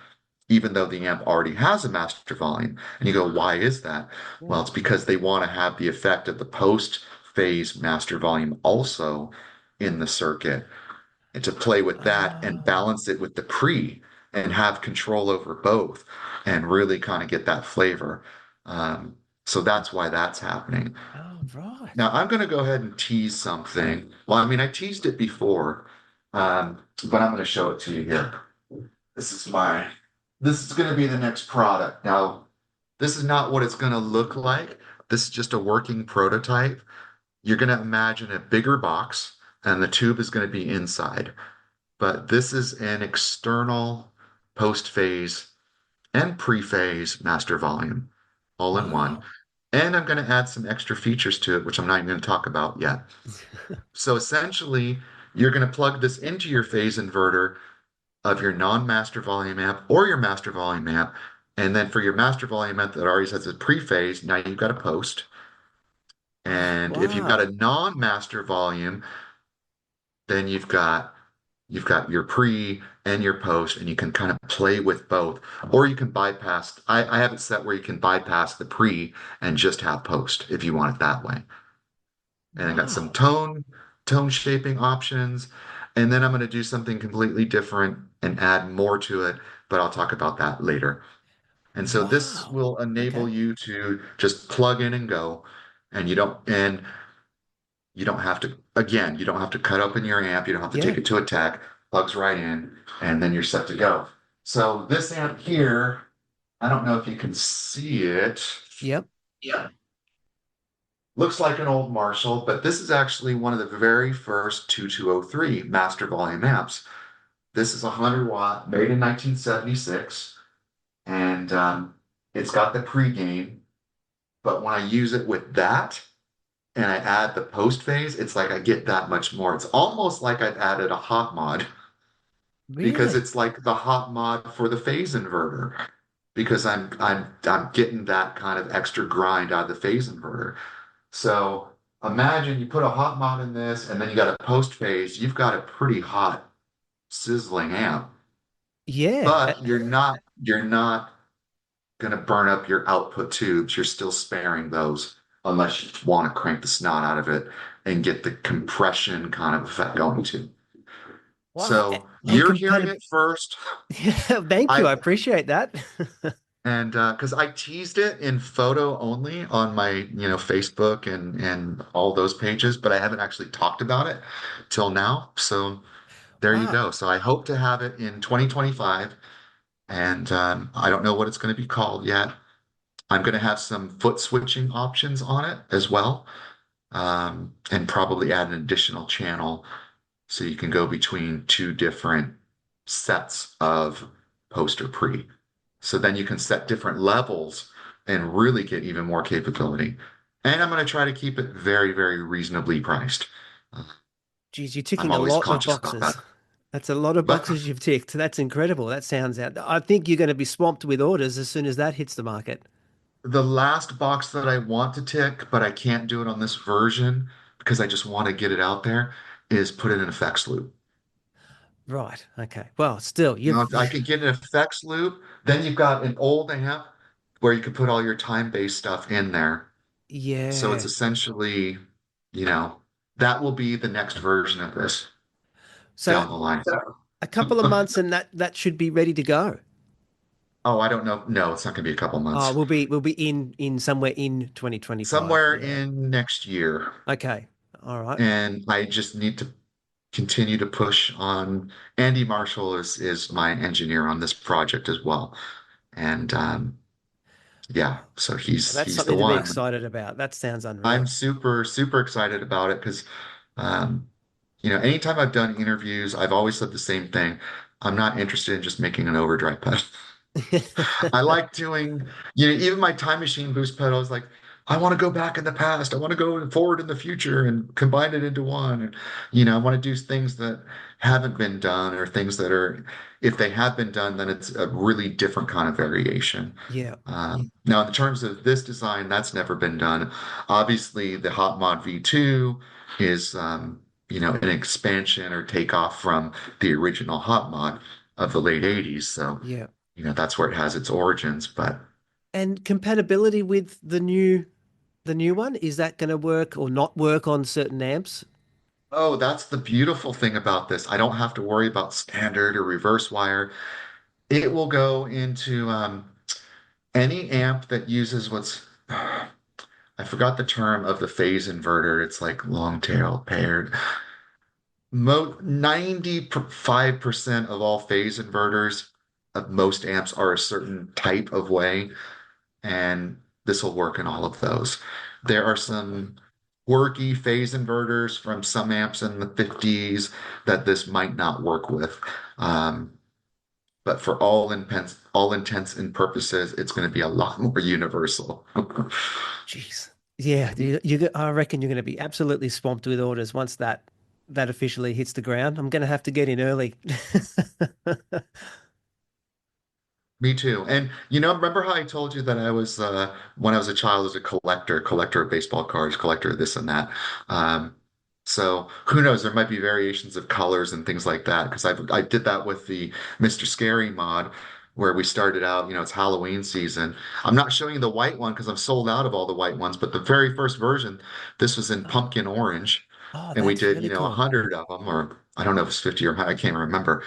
even though the amp already has a master volume. And you go, why is that? Well, Yeah. it's because they want to have the effect of the post phase master volume also in the circuit and to play with that and Oh. balance it with the pre and have control over both and really kind of get that flavor. So that's why that's happening. Oh, right. Now I'm going to go ahead and tease something. Well, I mean, I teased it before, but I'm going to show it to you here. This is my, this is going to be the next product. Now, this is not what it's going to look like. This is just a working prototype. You're going to imagine a bigger box and the tube is going to be inside. But this is an external post-phase and pre-phase master volume all in one. Wow. And I'm going to add some extra features to it, which I'm not even going to talk about yet. So essentially, you're going to plug this into your phase inverter of your non-master volume amp or your master volume amp. And then for your master volume amp that already has a pre-phase, now you've got a post. Oh, And if you've got wow. a non-master volume, then you've got your pre and your post, and you can kind of play with both. Or you can bypass, I have it set where you can bypass the pre and just have post if you want it that way. And I got some Wow. tone shaping options. And then I'm going to do something completely different and add more to it, but I'll talk about that later. And so this Wow. will enable Okay. you to just plug in and go, and you don't have to, again, you don't have to cut open your amp. You don't have to Yeah. take it to a tech, plugs right in, and then you're set to go. So this amp here, I don't know if you can see it. Yep. Yeah. Looks like an old Marshall, but this is actually one of the very first 2203 master volume amps. This is a 100 watt, made in 1976, and it's got the pre-gain. But when I use it with that, and I add the post phase, it's like I get that much more. It's almost like I've added a hot mod because Really? it's like the hot mod for the phase inverter because I'm getting that kind of extra grind out of the phase inverter. So imagine you put a hot mod in this and then you got a post phase, you've got a pretty hot sizzling amp, Yeah. but you're not going to burn up your output tubes. You're still sparing those unless you want to crank the snot out of it and get the compression kind of effect going too. Wow. So And you're hearing compatible. it first. Yeah, thank you. I I appreciate that. and because I teased it in photo only on my Facebook and all those pages, but I haven't actually talked about it till now. So there you Wow. go. So I hope to have it in 2025, and I don't know what it's going to be called yet. I'm going to have some foot switching options on it as well, and probably add an additional channel so you can go between two different sets of poster pre. So then you can set different levels and really get even more capability. And I'm going to try to keep it very, very reasonably priced. Uh, Geez, you're I'm ticking a always lot of conscious about that. boxes. That's a lot of But boxes you've ticked. That's incredible. That sounds out. I think you're going to be swamped with orders as soon as that hits the market. the last box that I want to tick, but I can't do it on this version because I just want to get it out there, is put in an effects loop. Right. Okay. Well, still, Now, you've if I could get an effects loop, then you've got an old amp where you can put all your time-based stuff in there. So it's yeah. essentially, you know, that will be the next version of this So down the line. a couple of months and that should be ready to go. Oh, I don't know. No, it's not going to be a couple months. We'll be in somewhere in 2025. Somewhere Yeah. in next year. Okay. All right. And I just need to continue to push on. Andy Marshall is my engineer on this project as well. And yeah, so Well, he's that's he's the something to be one. excited about. That sounds I'm unreal. super excited about it because, um, anytime I've done interviews, I've always said the same thing. I'm not interested in just making an overdrive pedal. I like doing, even my time machine boost pedal is like, I want to go back in the past. I want to go forward in the future and combine it into one. And, I want to do things that haven't been done or things that are, if they have been done, then it's a really different kind of variation. Yeah. Now, in terms of this design, that's never been done. Obviously, the Hot Mod V2 is, an expansion or takeoff from the original Hot Mod of the late 80s. So, Yeah. that's where it has its origins. But And compatibility with the new one, is that going to work or not work on certain amps? oh, that's the beautiful thing about this. I don't have to worry about standard or reverse wire. It will go into any amp that uses what's I forgot the term of the phase inverter. It's like long tail paired. 95% of all phase inverters of most amps are a certain type of way, and this will work in all of those. There are some quirky phase inverters from some amps in the 50s that this might not work with. Um, but for all intents and purposes, it's going to be a lot more universal. Jeez. Yeah, I reckon you're going to be absolutely swamped with orders once that officially hits the ground. I'm going to have to get in early. Me too. And remember how I told you that I was when I was a child as a collector of baseball cards, collector of this and that. Um, so who knows? There might be variations of colors and things like that because I did that with the Mr. Scary mod where we started out, it's Halloween season. I'm not showing you the white one because I'm sold out of all the white ones, but the very first version, this was in Oh, pumpkin orange. oh, And we that's did, really a cool. hundred of them, or I don't know if it's 50 or I can't remember.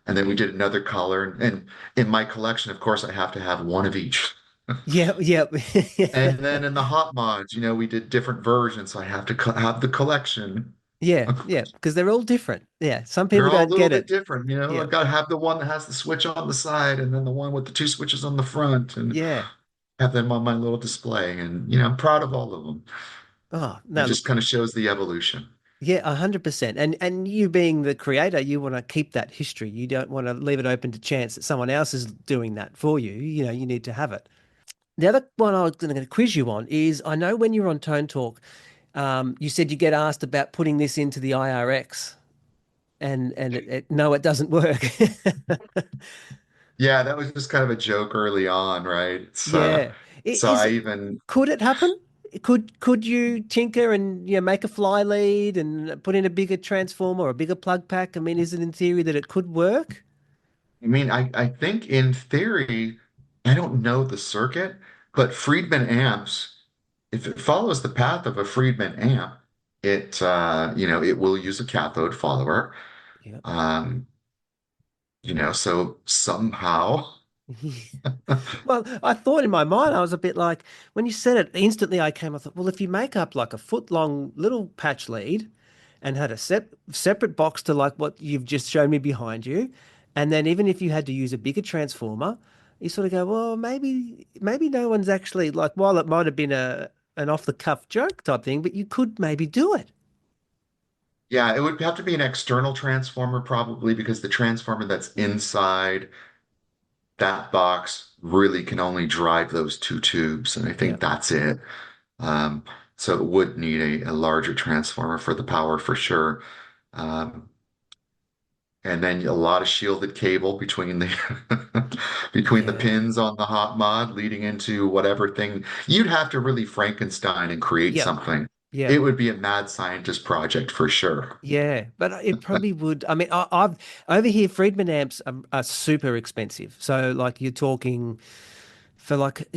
And then we did another color. And in my collection, of course, I have to have one of each. Yeah, yeah, And then in the hot mods, we did different versions, so I have to have the collection. yeah, yeah, because they're all different. Yeah, some They're people all a don't little get bit it. different, Yeah, I've got to have the one that has the switch on the side, and then the one with the two switches on the front, and yeah. have them on my little display. And I'm proud of all of them. Oh, It no, just look, kind of shows the evolution. yeah, 100%. And you being the creator, you want to keep that history. You don't want to leave it open to chance that someone else is doing that for you. You need to have it. The other one I was going to quiz you on is I know when you were on Tone Talk, you said you get asked about putting this into the IRX, and no, it doesn't work. Yeah, that was just kind of a joke early on, right? Yeah. So Is I it, even could it happen? Could you tinker and make a fly lead and put in a bigger transformer or a bigger plug pack? I mean, is it in theory that it could work? I mean, I think in theory, I don't know the circuit, but Friedman amps, if it follows the path of a Friedman amp, it will use a cathode follower. Yeah. Um, so somehow, Well, I thought in my mind, I was a bit like, when you said it, instantly I thought, well, if you make up like a foot long little patch lead and had a separate box to like what you've just shown me behind you, and then even if you had to use a bigger transformer, you sort of go, well, maybe no one's actually like, while it might have been an off the cuff joke type thing, but you could maybe do it. yeah, it would have to be an external transformer probably because the transformer that's inside that box really can only drive those two tubes, and I Yeah. think that's it. Um, so it would need a larger transformer for the power for sure. Um, and then a lot of shielded cable between the between the Yeah. pins on the hot mod leading into whatever thing. You'd have to really Frankenstein and create Yep. something. It Yep. would be a mad scientist project for sure. Yeah, but it probably would. I mean, I've over here, Friedman amps are super expensive. So, like, you're talking for like,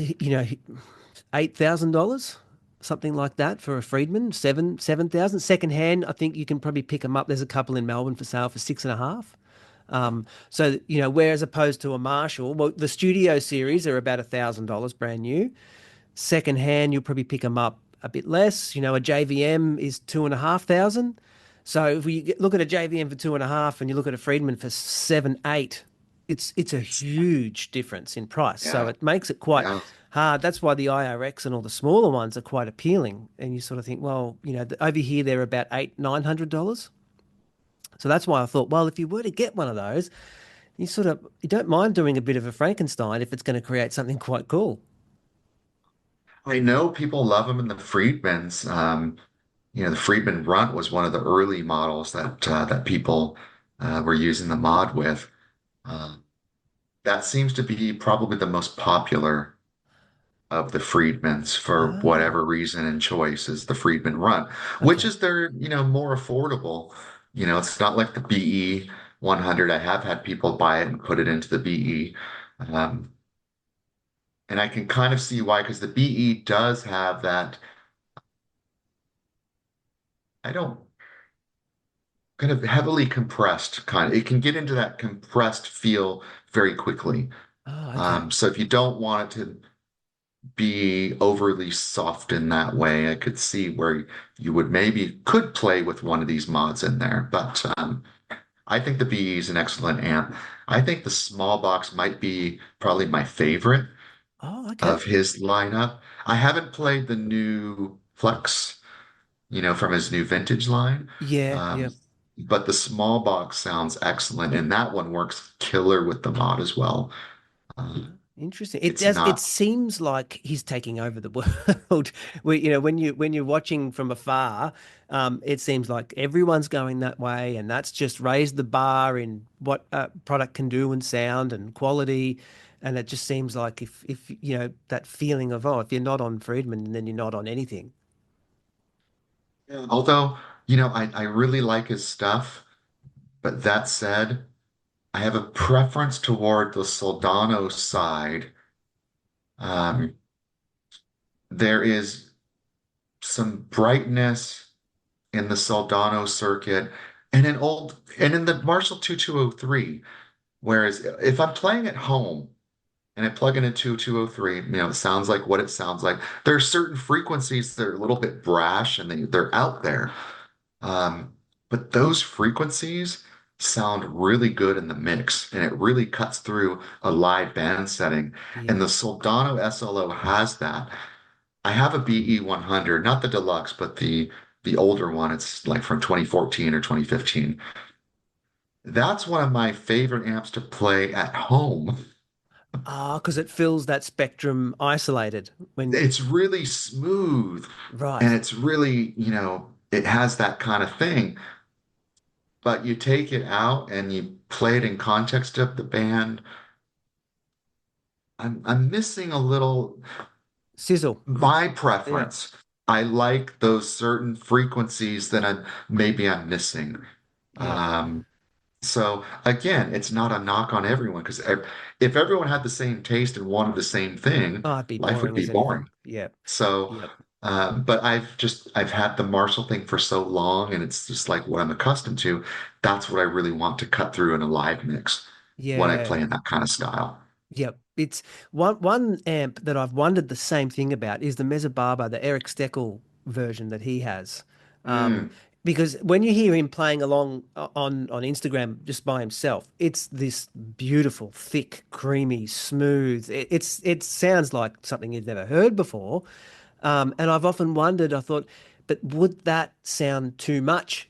$8,000, something like that for a Friedman, 7,000. Secondhand, I think you can probably pick them up. There's a couple in Melbourne for sale for 6.5. So, whereas opposed to a Marshall, well, the Studio series are about $1,000 brand new. Secondhand, you'll probably pick them up a bit less. A JVM is 2,500. So if we look at a JVM for 2.5 and you look at a Friedman for 7, 8, it's a huge difference in price. So Yeah, it makes it quite yeah. hard. That's why the IRX and all the smaller ones are quite appealing. And you sort of think, well, over here they're about $800-900. So that's why I thought, well, if you were to get one of those, you don't mind doing a bit of a Frankenstein if it's going to create something quite cool. I know people love them in the Friedmans. The Friedman Runt was one of the early models that people were using the mod with. Uh, that seems to be probably the most popular of the Friedmans for Ah, whatever reason and choice is the Friedman Runt, which okay. is more affordable. It's not like the BE 100. I have had people buy it and put it into the BE. Um, and I can kind of see why, because the BE does have that, I don't, kind of heavily compressed kind of, it can get into that compressed feel very quickly. Oh, okay. So if you don't want it to be overly soft in that way. I could see where you would maybe could play with one of these mods in there, but I think the BE is an excellent amp. I think the small box might be probably my favorite Oh, okay. of his lineup. I haven't played the new Flex, from his new vintage line. Yeah, Um, yeah. but the small box sounds excellent, and that one works killer with the mod as well. Um, Interesting. it's It not seems like he's taking over the world. When you're watching from afar, it seems like everyone's going that way, and that's just raised the bar in what a product can do and sound and quality. And it just seems like if that feeling of, oh, if you're not on Friedman, then you're not on anything. Yeah. Although, I really like his stuff, but that said, I have a preference toward the Soldano side. Um, there is some brightness in the Soldano circuit and in the Marshall 2203. Whereas if I'm playing at home and I plug in a 2203, it sounds like what it sounds like. There are certain frequencies that are a little bit brash and they're out there. Um, but those frequencies sound really good in the mix, and it really cuts through a live band setting. And Yeah. the Soldano SLO has that. I have a BE 100, not the deluxe, but the older one. It's like from 2014 or 2015. That's one of my favorite amps to play at home. Ah, because it feels that spectrum isolated when, It's really smooth and right. it's really, it has that kind of thing. But you take it out and you play it in context of the band. I'm missing a little Sizzle. my Yeah. preference. I like those certain frequencies that I'm missing. Yeah. Um, so again, it's not a knock on everyone because if everyone had the same taste and wanted the same thing, Oh, it'd be life would boring be as anything. boring. Yeah. So, Yep. but I've had the Marshall thing for so long, and it's just like what I'm accustomed to. That's what I really want to cut through in a live mix when I play Yeah. in that kind of style. Yep. It's one amp that I've wondered the same thing about is the Mezzo the Eric Steckel version that he has. Um, Mm. because when you hear him playing along on Instagram just by himself, it's this beautiful, thick, creamy, smooth. It sounds like something you've never heard before. And I've often wondered, I thought, but would that sound too much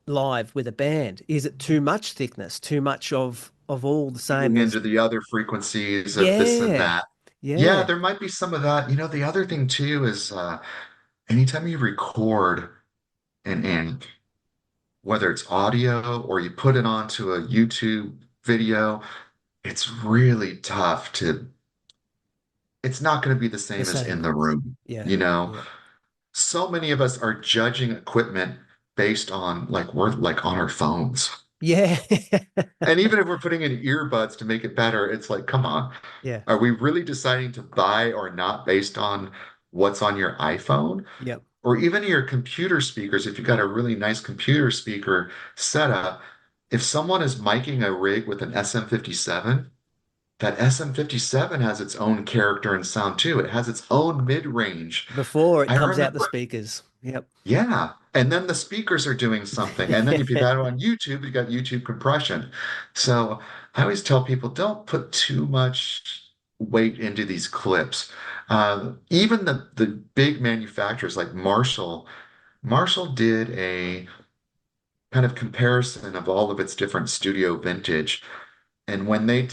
live with a band? Is it too much thickness, too much of all the same? Feeding There's into the other frequencies of this and yeah, that. Yeah, yeah, there might be some of that. The other thing too is anytime you record an amp, whether it's audio or you put it onto a YouTube video, it's really tough it's not going to be the the same as in same. the room. Yeah, You know, yeah, so many of us are judging equipment based on like we're like on our phones. yeah, And even if we're putting in earbuds to make it better, it's like, come on, yeah, are we really deciding to buy or not based on what's on your iPhone? yep. Or even your computer speakers, if you've got a really nice computer speaker setup, if someone is miking a rig with an SM57, that SM57 has its own character and sound too. It has its own mid-range. Before it I comes out the remember, speakers. Yep. yeah. And then the speakers are doing something. And then if you've got it on YouTube, you've got YouTube compression. So I always tell people don't put too much. weight into these clips. Even the big manufacturers like Marshall did a kind of comparison of all of its different studio vintage. And when they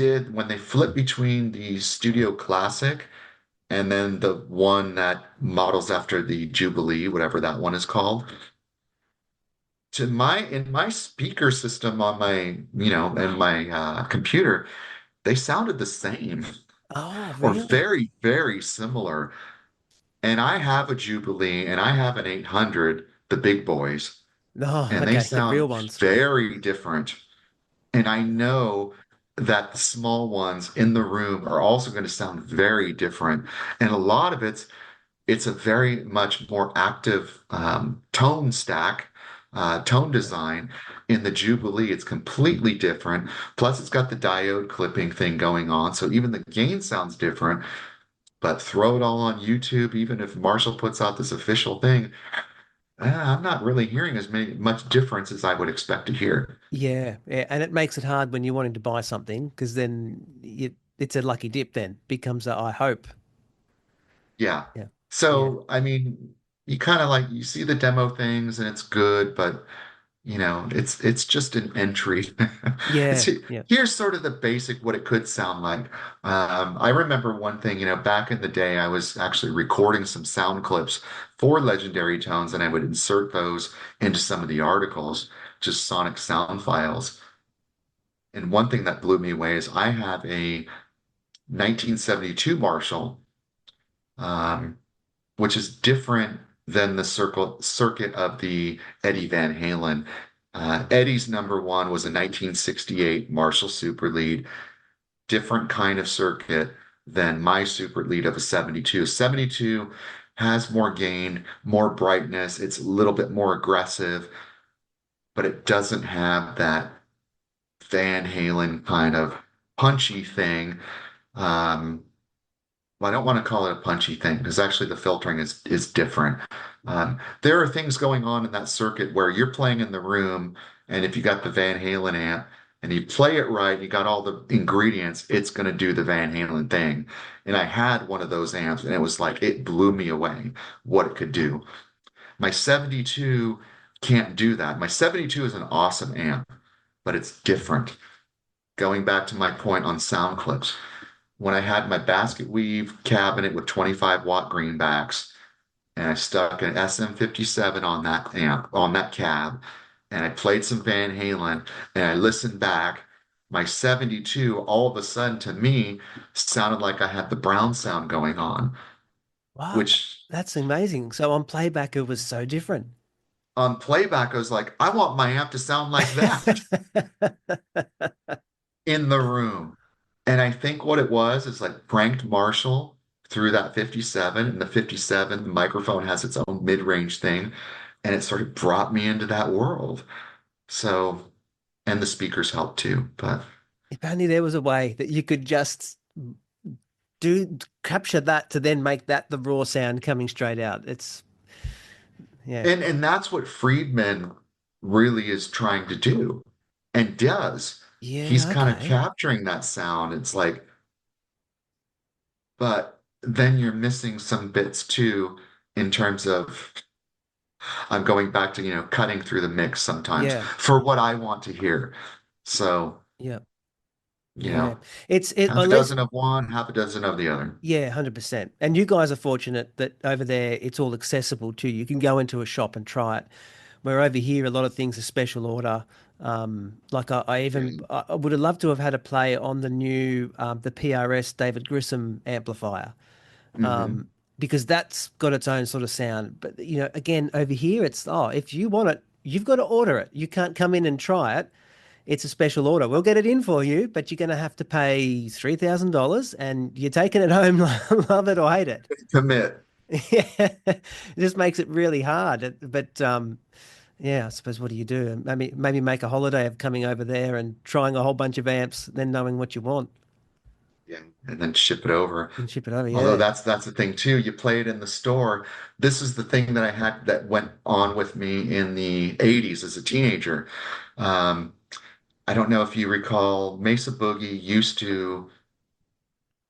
flipped between the Studio Classic and then the one that models after the Jubilee, whatever that one is called, in my speaker system on my, and my computer, they sounded the same Oh, or really? very, very similar. And I have a Jubilee and I have an 800, the big boys, Oh, and they okay. The real sound ones. very different. And I know that the small ones in the room are also going to sound very different. And a lot of it's a very much more active tone stack, tone design. In the Jubilee, it's completely different. Plus, it's got the diode clipping thing going on. So even the gain sounds different. But throw it all on YouTube, even if Marshall puts out this official thing, I'm not really hearing much difference as I would expect to hear. Yeah, yeah, and it makes it hard when you're wanting to buy something because then it's a lucky dip then becomes a I hope. Yeah. Yeah. Yeah. So, I mean, you kind of like you see the demo things and it's good, but it's just an entry. It's Yeah. Yeah. here's sort of the basic what it could sound like. I remember one thing, back in the day, I was actually recording some sound clips for Legendary Tones, and I would insert those into some of the articles, just sonic sound files. And one thing that blew me away is I have a 1972 Marshall. Um, which is different than the circuit of the Eddie Van Halen. Eddie's number one was a 1968 Marshall Super Lead, different kind of circuit than my Super Lead of a 72. 72 has more gain, more brightness, it's a little bit more aggressive, but it doesn't have that Van Halen kind of punchy thing. Um, well, I don't want to call it a punchy thing because actually the filtering is different. There are things going on in that circuit where you're playing in the room, and if you got the Van Halen amp and you play it right, you got all the ingredients, it's going to do the Van Halen thing. And I had one of those amps, and it was like it blew me away what it could do. My 72 can't do that. My 72 is an awesome amp, but it's different. Going back to my point on sound clips when I had my basket weave cabinet with 25-watt greenbacks, and I stuck an SM57 on that amp, on that cab, and I played some Van Halen, and I listened back. My 72, all of a sudden to me, sounded like I had the Brown sound going on, Wow, which that's amazing. So on playback, it was so different. on playback, I was like, I want my amp to sound like that in the room. And I think what it was is like pranked Marshall through that 57, and the 57, the microphone has its own mid-range thing, and it sort of brought me into that world. So, and the speakers helped too, but If only there was a way that you could just do capture that to then make that the raw sound coming straight out. It's yeah. and that's what Friedman really is trying to do and does. He's Yeah, kind of okay. capturing that sound. It's like, but then you're missing some bits too in terms of I'm going back to, cutting through the mix sometimes Yeah. for what I want to hear. So, Yeah. you Yeah. know, It's half at a least dozen of one, half a dozen of the other. yeah, 100%. And you guys are fortunate that over there it's all accessible to you. You can go into a shop and try it. Where over here, a lot of things are special order. Like I would have loved to have had a play on the new the PRS David Grissom amplifier Hmm. because that's got its own sort of sound. But again, over here, it's if you want it, you've got to order it. You can't come in and try it. It's a special order. We'll get it in for you, but you're going to have to pay $3,000 and you're taking it home, love it or hate it. Commit. Yeah, it just makes it really hard. But yeah, I suppose what do you do? Maybe make a holiday of coming over there and trying a whole bunch of amps, then knowing what you want Yeah, and then ship it over. and ship it over. Although Yeah. that's the thing too. You play it in the store. This is the thing that I had that went on with me in the 80s as a teenager. Um, I don't know if you recall, Mesa Boogie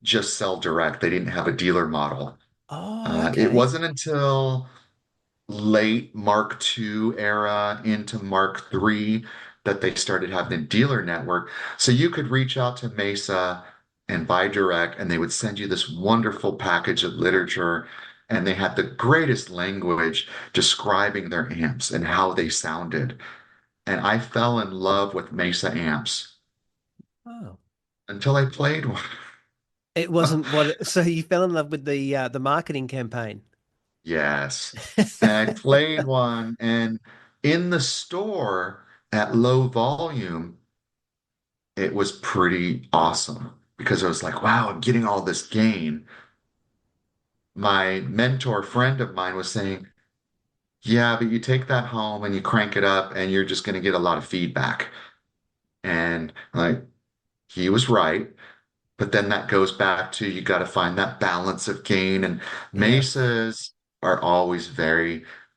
just sell direct. They didn't have a dealer model. Oh, It okay. wasn't until late Mark II era into Mark III that they started having a dealer network. So you could reach out to Mesa and buy direct, and they would send you this wonderful package of literature. And they had the greatest language describing their amps and how they sounded. And I fell in love with Mesa amps Oh. until I played one. It wasn't so you fell in love with the marketing campaign. Yes. And I played one, and in the store at low volume, it was pretty awesome because I was like, wow, I'm getting all this gain. My mentor friend of mine was saying, yeah, but you take that home and you crank it up and you're just going to get a lot of feedback. And like, he was right. But then that goes back to you got to find that balance of gain. And Yeah. Mesas are always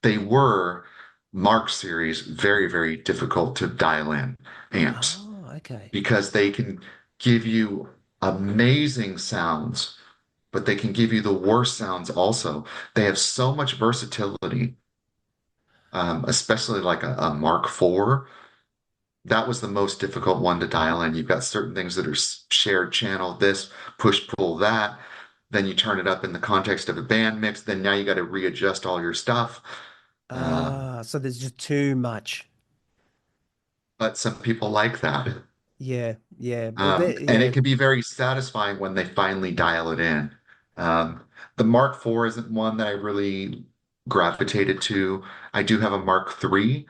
they were Mark series, very, very difficult to dial in amps Oh, okay. because they can give you amazing sounds, but they can give you the worst sounds also. They have so much versatility, especially like a Mark IV. That was the most difficult one to dial in. You've got certain things that are shared channel, this, push, pull, that. Then you turn it up in the context of a band mix. Then now you got to readjust all your stuff. So there's just too much. But some people like that. Yeah, yeah. Well, And yeah. it can be very satisfying when they finally dial it in. The Mark IV isn't one that I really gravitated to. I do have a Mark III,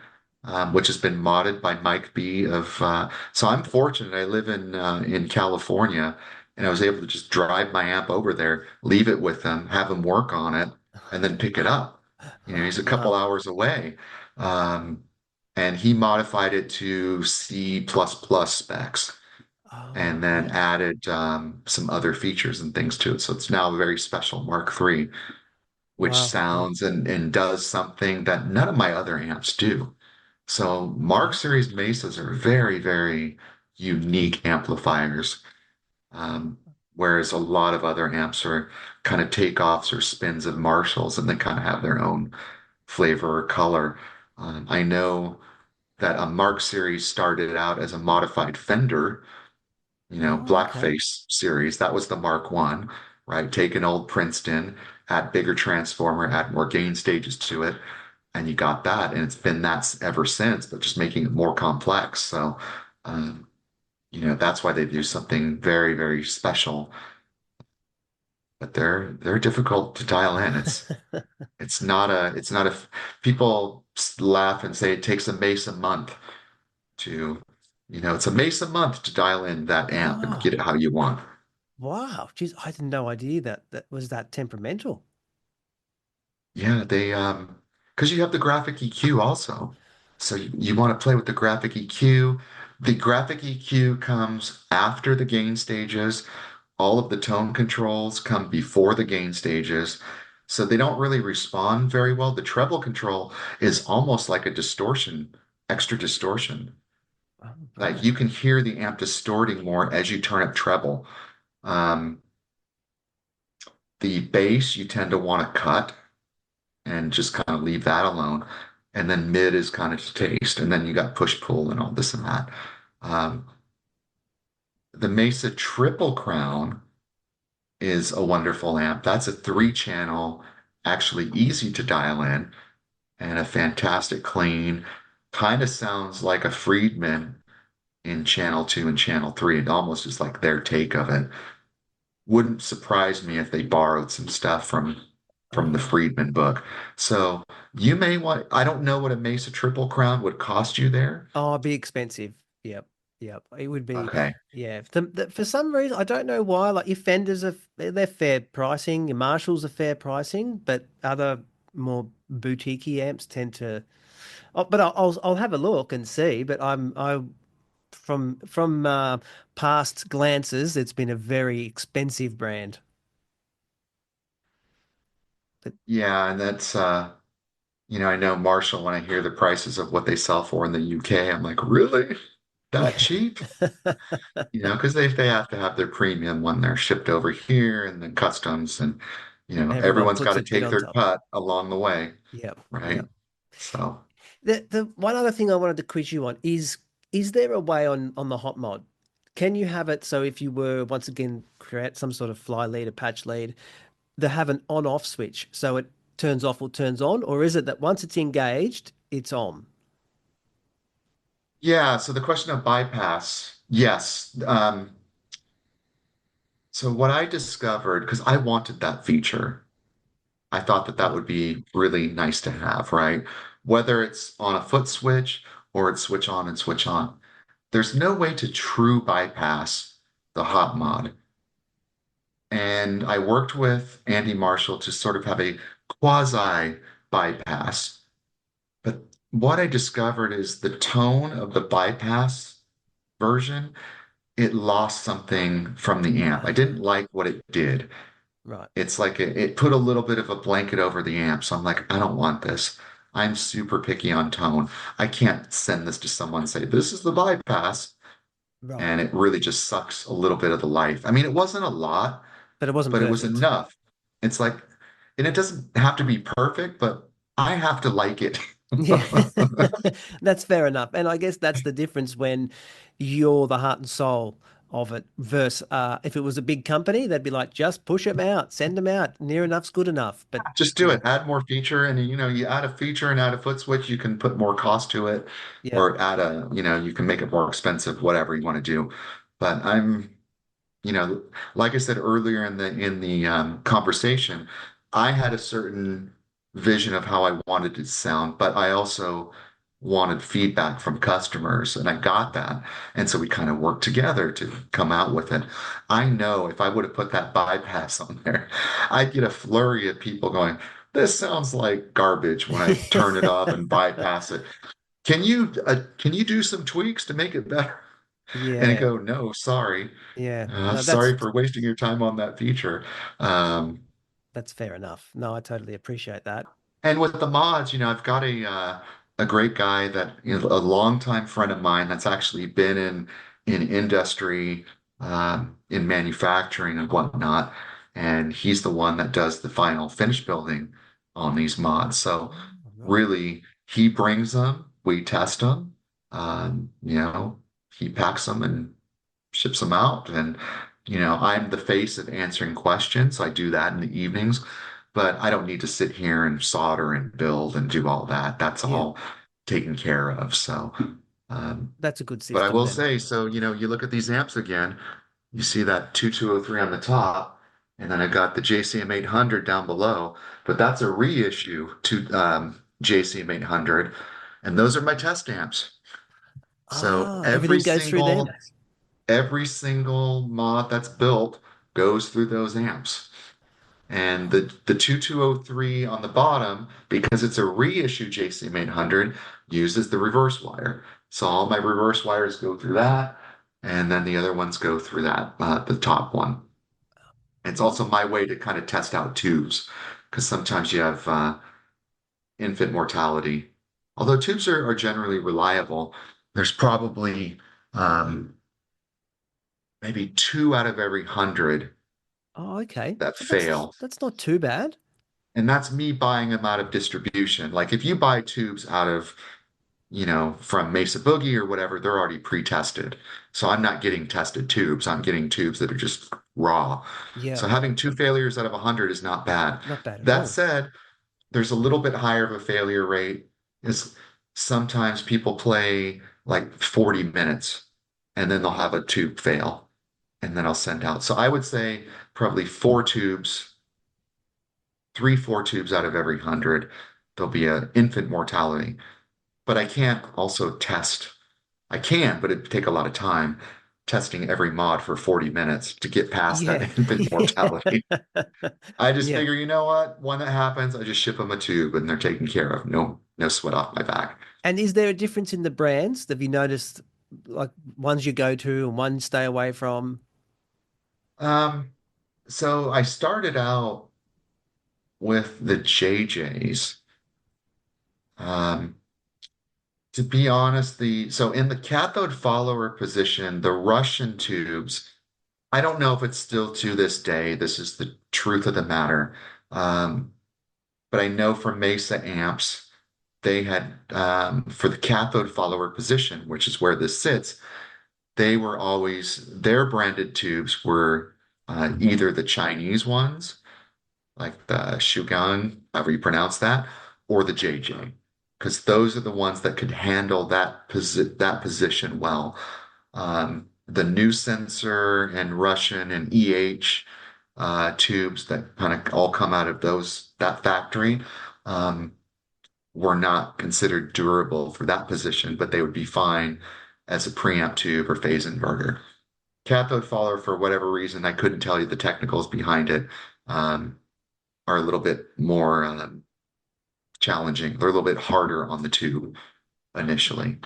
which has been modded by Mike B so I'm fortunate. I live in California, and I was able to just drive my amp over there, leave it with him, have him work on it, and then pick it up. Oh, He's a couple wow. hours away. Um, and he modified it to C++ specs Oh, and then wow. added some other features and things to it. So it's now a very special Mark III, which Wow. Yeah. sounds and does something that none of my other amps do. So Mark Okay. Series Mesas are very, very unique amplifiers, um, whereas a lot of other amps are kind of takeoffs or spins of Marshalls, and they kind of have their own flavor or color. I know that a Mark Series started out as a modified Fender, Oh, okay. blackface series. That was the Mark One, right? Take an old Princeton, add bigger transformer, add more gain stages to it, and you got that. And it's been that ever since, but just making it more complex. So, um, that's why they do something very, very special. But they're difficult to dial in. It's not a people laugh and say it takes a mace a month to, it's a mace a month to dial in that amp and get Oh, it how you want. wow. Jeez, I had no idea that was that temperamental. Yeah, because you have the graphic EQ also. So you want to play with the graphic EQ. The graphic EQ comes after the gain stages. All of the tone controls come before the gain stages. So they don't really respond very well. The treble control is almost like a distortion, extra distortion. Oh, Like right. you can hear the amp distorting more as you turn up treble. Um, the bass you tend to want to cut and just kind of leave that alone. And then mid is kind of taste. And then you got push pull and all this and that. Um, the Mesa Triple Crown is a wonderful amp. That's a three channel, actually easy to dial in and a fantastic clean. Kind of sounds like a Friedman in channel two and channel three. It almost is like their take of it. Wouldn't surprise me if they borrowed some stuff from the Oh, Friedman book. So you may want, I don't know what a Mesa Triple Crown would cost you there. oh, it'd be expensive. Yep. Yep. It would be, Okay. yeah. For some reason, I don't know why. Like your Fenders are they're fair pricing, your Marshalls are fair pricing, but other more boutiquey amps tend to. Oh, but I'll have a look and see. But I from past glances, it's been a very expensive brand. But Yeah, and that's I know Marshall when I hear the prices of what they sell for in the UK, I'm like, really? that Yeah. cheap? Because they have to have their premium when they're shipped over here and then customs and Everyone everyone's got puts to a bit take on their top. cut along the way, Yep. right? Yep. So The one other thing I wanted to quiz you on is there a way on the hot mod? Can you have it so if you were once again create some sort of fly lead or patch lead, they have an on off switch so it turns off or turns on, or is it that once it's engaged, it's on? yeah, so the question of bypass, yes. So what I discovered, because I wanted that feature, I thought that that Right. would be really nice to have, right? Whether it's on a foot switch or it's switch on and switch on. There's no way to true bypass the hot mod. And I worked with Andy Marshall to sort of have a quasi bypass. But what I discovered is the tone of the bypass version, it lost something from the amp. I didn't Ah, like what it did. right. It's like it put a little bit of a blanket over the amp. So I'm like, I don't want this. I'm super picky on tone. I can't send this to someone and say, this is the bypass. And Right. it really just sucks a little bit of the life. I mean, it wasn't a lot, But it wasn't but it was perfect. enough. It's like, and it doesn't have to be perfect, but I have to like it. Yeah, that's fair enough. And I guess that's the difference when you're the heart and soul of it versus if it was a big company, they'd be like, just push them out, send them out. Near enough's good enough. But Just do yeah, it. Add more feature, and you add a feature and add a foot switch, you can put more cost to it, yeah. or add you can make it more expensive, whatever you want to do. But like I said earlier in the conversation, I had a certain vision of how I wanted it to sound, but I also wanted feedback from customers, and I got that. And so we kind of worked together to come out with it. I know if I would have put that bypass on there, I'd get a flurry of people going, "This sounds like garbage" when I turn it off and bypass it. Can you do some tweaks to make it better? And I Yeah, go, no, sorry. yeah. No, Sorry for wasting your time on that feature. Um, that's fair enough. No, I totally appreciate that. and with the mods, I've got a great guy that a longtime friend of mine that's actually been in industry, in manufacturing and whatnot, and he's the one that does the final finish building on these mods. So Oh, right. really, he brings them, we test them, he packs them and ships them out. And, I'm the face of answering questions. I do that in the evenings, but I don't need to sit here and solder and build and do all that. That's Yeah, all taken care of. So, um, that's a good but I system will then. say, so, you look at these amps again, you see that 2203 on the top, and then I got the JCM800 down below, but that's a reissue to JCM800, and those are my test amps. So Ah, everything goes through them. every single mod that's built goes through those amps. And the 2203 on the bottom, because it's a reissue JCM800, uses the reverse wire. So all my reverse wires go through that, and then the other ones go through that, the top one. It's also my way to kind of test out tubes, because sometimes you have infant mortality. Although tubes are generally reliable, there's probably um, maybe two out of every 100 Oh, okay. that Well, that's fail. that's not too bad. And that's me buying them out of distribution. Like if you buy tubes out of, from Mesa Boogie or whatever, they're already pre-tested. So I'm not getting tested tubes. I'm getting tubes that are just raw. Yeah, So having two failures out of 100 is not bad. not bad at That all. said, there's a little bit higher of a failure rate is sometimes people play like 40 minutes and then they'll have a tube fail and then I'll send out. So I would say probably four tubes out of every 100, there'll be an infant mortality. But I can't also test. I can, but it'd take a lot of time testing every mod for 40 minutes to get past that Yeah. infant mortality. I just Yeah. figure, you know what? When that happens, I just ship them a tube and they're taken care of. No, no sweat off my back. And is there a difference in the brands? Have you noticed like ones you go to and one stay away from? Um, so I started out with the JJs. Um, To be honest, the so in the cathode follower position, the Russian tubes, I don't know if it's still to this day. This is the truth of the matter. Um, but I know from Mesa amps, they had for the cathode follower position, which is where this sits, they were always their branded tubes were either the Chinese ones, like the Shugan, however you pronounce that, or the JJ, because those are the ones that could handle that position well. The new sensor and Russian and EH tubes that kind of all come out of that factory um, were not considered durable for that position, but they would be fine as a preamp tube or phase inverter. Cathode follower, for whatever reason, I couldn't tell you the technicals behind it, um, are a little bit more challenging. They're a little bit harder on the tube initially.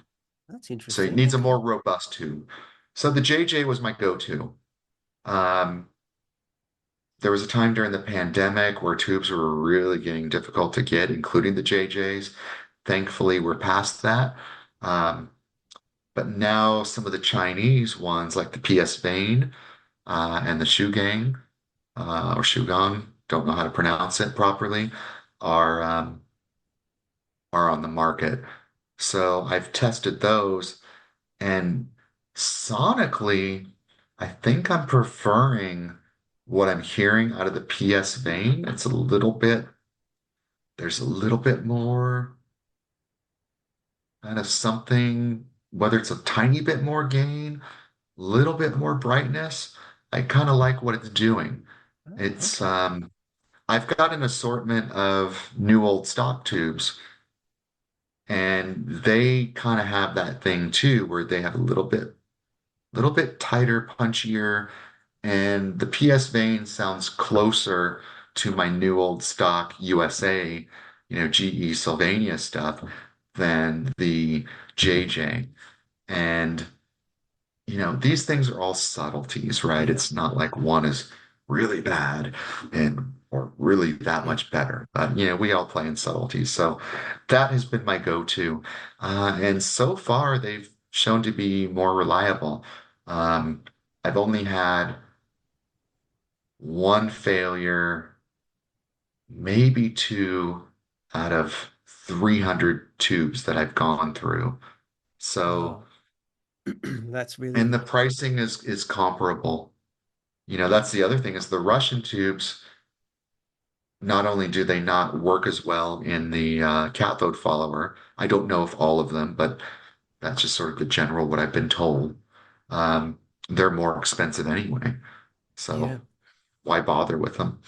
That's So it interesting. needs a Okay. more robust tube. So the JJ was my go-to. Um, there was a time during the pandemic where tubes were really getting difficult to get, including the JJs. Thankfully, we're past that. Um, but now some of the Chinese ones, like the PS Vane and the Shugang or Shugang, don't know how to pronounce it properly, are um, are on the market. So I've tested those, and sonically, I think I'm preferring what I'm hearing out of the PS Vane. There's a little bit more kind of something, whether it's a tiny bit more gain, little bit more brightness. I kind of like what it's doing. Oh, It's okay. I've got an assortment of new old stock tubes, and they kind of have that thing too, where they have a little bit tighter, punchier, and the PS Vane sounds closer to my new old stock USA, GE Sylvania stuff than the JJ. And these things are all subtleties, right? Yeah. It's not like one is really bad and or really that Yeah. much better. But we all play in subtleties. So that has been my go-to. And so far they've shown to be more reliable. Um, I've only had one failure, maybe two out of 300 tubes that I've gone through. So, Wow. That's and really, the pricing is comparable. That's the other thing is the Russian tubes, not only do they not work as well in the cathode follower, I don't know if all of them, but that's just sort of the general what I've been told. Um, they're more expensive anyway. yeah. So why bother with them?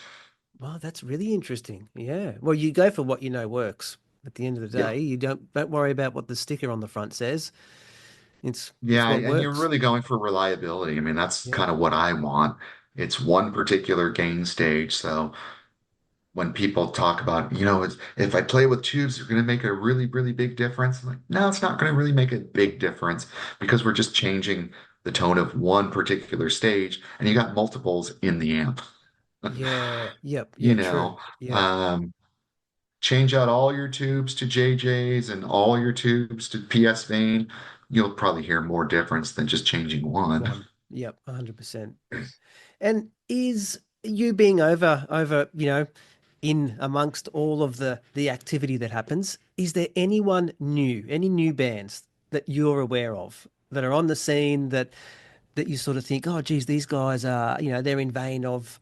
Well, that's really interesting. Yeah. Well, you go for what you know works. At the end of the Yeah. day, you don't worry about what the sticker on the front says. It's Yeah, what and you're works. really going for reliability. I mean, that's Yeah. kind of what I want. It's one particular gain stage, so when people talk about, if I play with tubes, you're going to make a really, really big difference. I'm like, no, it's not going to really make a big difference because we're just changing the tone of one particular stage, and you got multiples in the amp. Yeah. Yep. You Yeah. True. know, Yeah. um, change out all your tubes to JJs and all your tubes to PS Vane. You'll probably hear more difference than just changing one. One. Yep. 100%. And is you being over, in amongst all of the activity that happens, is there anyone new, any new bands that you're aware of that are on the scene that you sort of think, oh, geez, these guys are, they're in vein of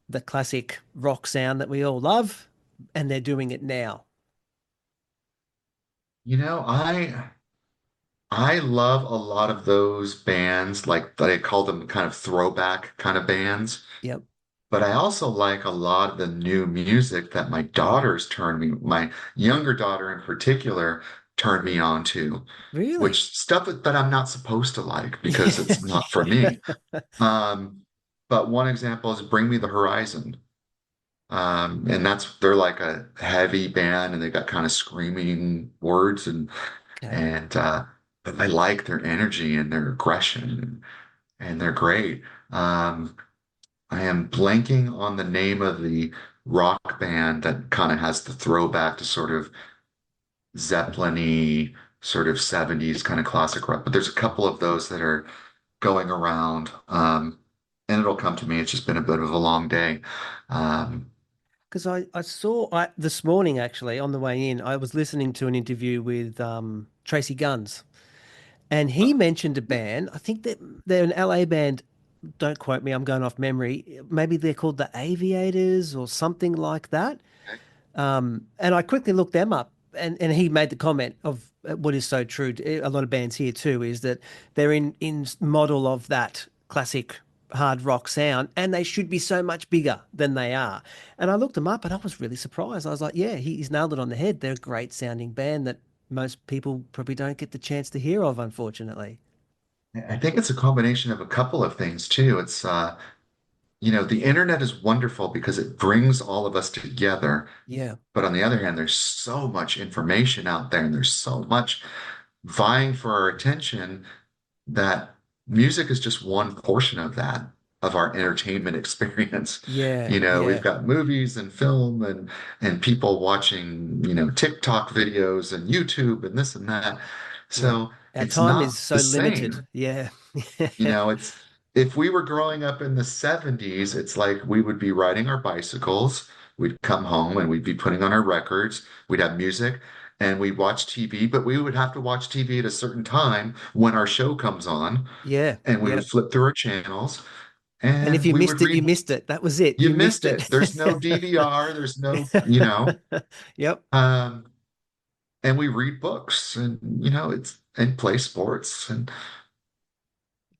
the classic rock sound that we all love, and they're doing it now. You know, I love a lot of those bands, like I call them kind of throwback kind of bands. Yep. But I also like a lot of the new music that my younger daughter in particular, turned me on to, Really? which stuff that I'm not supposed to like because Yeah. it's not for me. Um, but one example is Bring Me the Horizon. And they're like a heavy band and they got kind of screaming words Okay. and but I like their energy and their aggression and they're great. Um, I am blanking on the name of the rock band that kind of has the throwback to sort of Zeppelin-y, sort of 70s kind of classic rock. But there's a couple of those that are going around. And it'll come to me. It's just been a bit of a long day. Um, Because I saw this morning, actually, on the way in, I was listening to an interview with Tracy Guns, and he mentioned a band. I think that they're an LA band. Don't quote me, I'm going off memory. Maybe they're called the Aviators or something like that. And I quickly looked them up, and he made the comment of what is so true to a lot of bands here too, is that they're in model of that classic hard rock sound, and they should be so much bigger than they are. And I looked them up, and I was really surprised. I was like, yeah, he's nailed it on the head. They're a great sounding band that most people probably don't get the chance to hear of, unfortunately. I think it's a combination of a couple of things too. It's the internet is wonderful because it brings all of us together. Yeah, But on the other hand, there's so much information out there and there's so much vying for our attention that music is just one portion of that, of our entertainment experience. yeah, We've yeah, got movies and film and people watching, TikTok videos and YouTube and this and that. yeah. So Our it's time not is the so limited. same. Yeah, It's if we were growing up in the 70s, it's like we would be riding our bicycles, we'd come home and we'd be putting on our records, we'd have music, and we'd watch TV, but we would have to watch TV at a certain time when our show comes on, yeah, and we yeah. would flip through our channels And if and you we would missed it, read. you missed it. That was it. You You missed missed it. it. There's no DVR, there's no, Yep. um, and we read books and it's and play sports and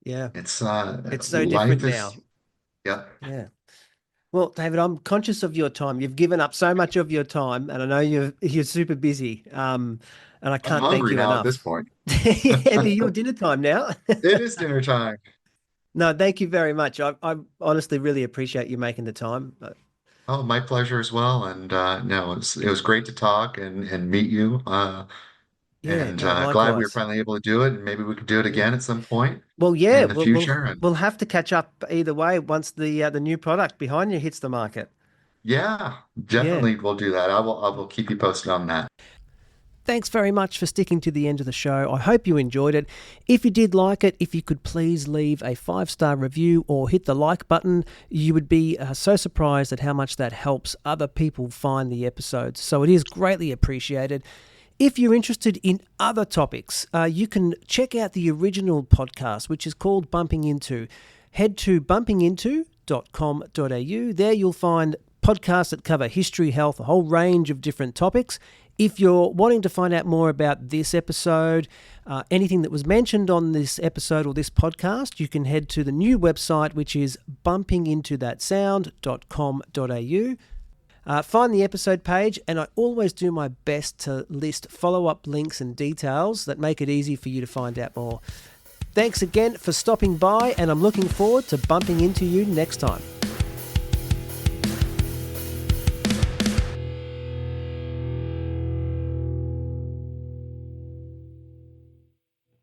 Yeah. it's It's so life different is. now. Yeah. Yeah. Well, David, I'm conscious of your time. You've given up so much of your time, and I know you're super busy. And I I'm can't thank hungry you now at this enough. point. Yeah, your dinner time now. It is dinner time. No, thank you very much. I honestly really appreciate you making the time. Oh, my pleasure as well. And no, it was great to talk and meet you. Yeah, And no, glad we were likewise. finally able to do it. And maybe we could do it Yeah. again at some point Well, yeah, in the future. And we'll have to catch up either way once the new product behind you hits the market. yeah, Yeah. definitely we'll do that. I will keep you posted on that. Thanks very much for sticking to the end of the show. I hope you enjoyed it. If you did like it, if you could please leave a 5-star review or hit the like button, you would be so surprised at how much that helps other people find the episodes. So it is greatly appreciated. If you're interested in other topics, you can check out the original podcast, which is called Bumping Into. Head to bumpinginto.com.au. There you'll find podcasts that cover history, health, a whole range of different topics. If you're wanting to find out more about this episode, anything that was mentioned on this episode or this podcast, you can head to the new website, which is bumpingintothatsound.com.au. Find the episode page, and I always do my best to list follow-up links and details that make it easy for you to find out more. Thanks again for stopping by, and I'm looking forward to bumping into you next time.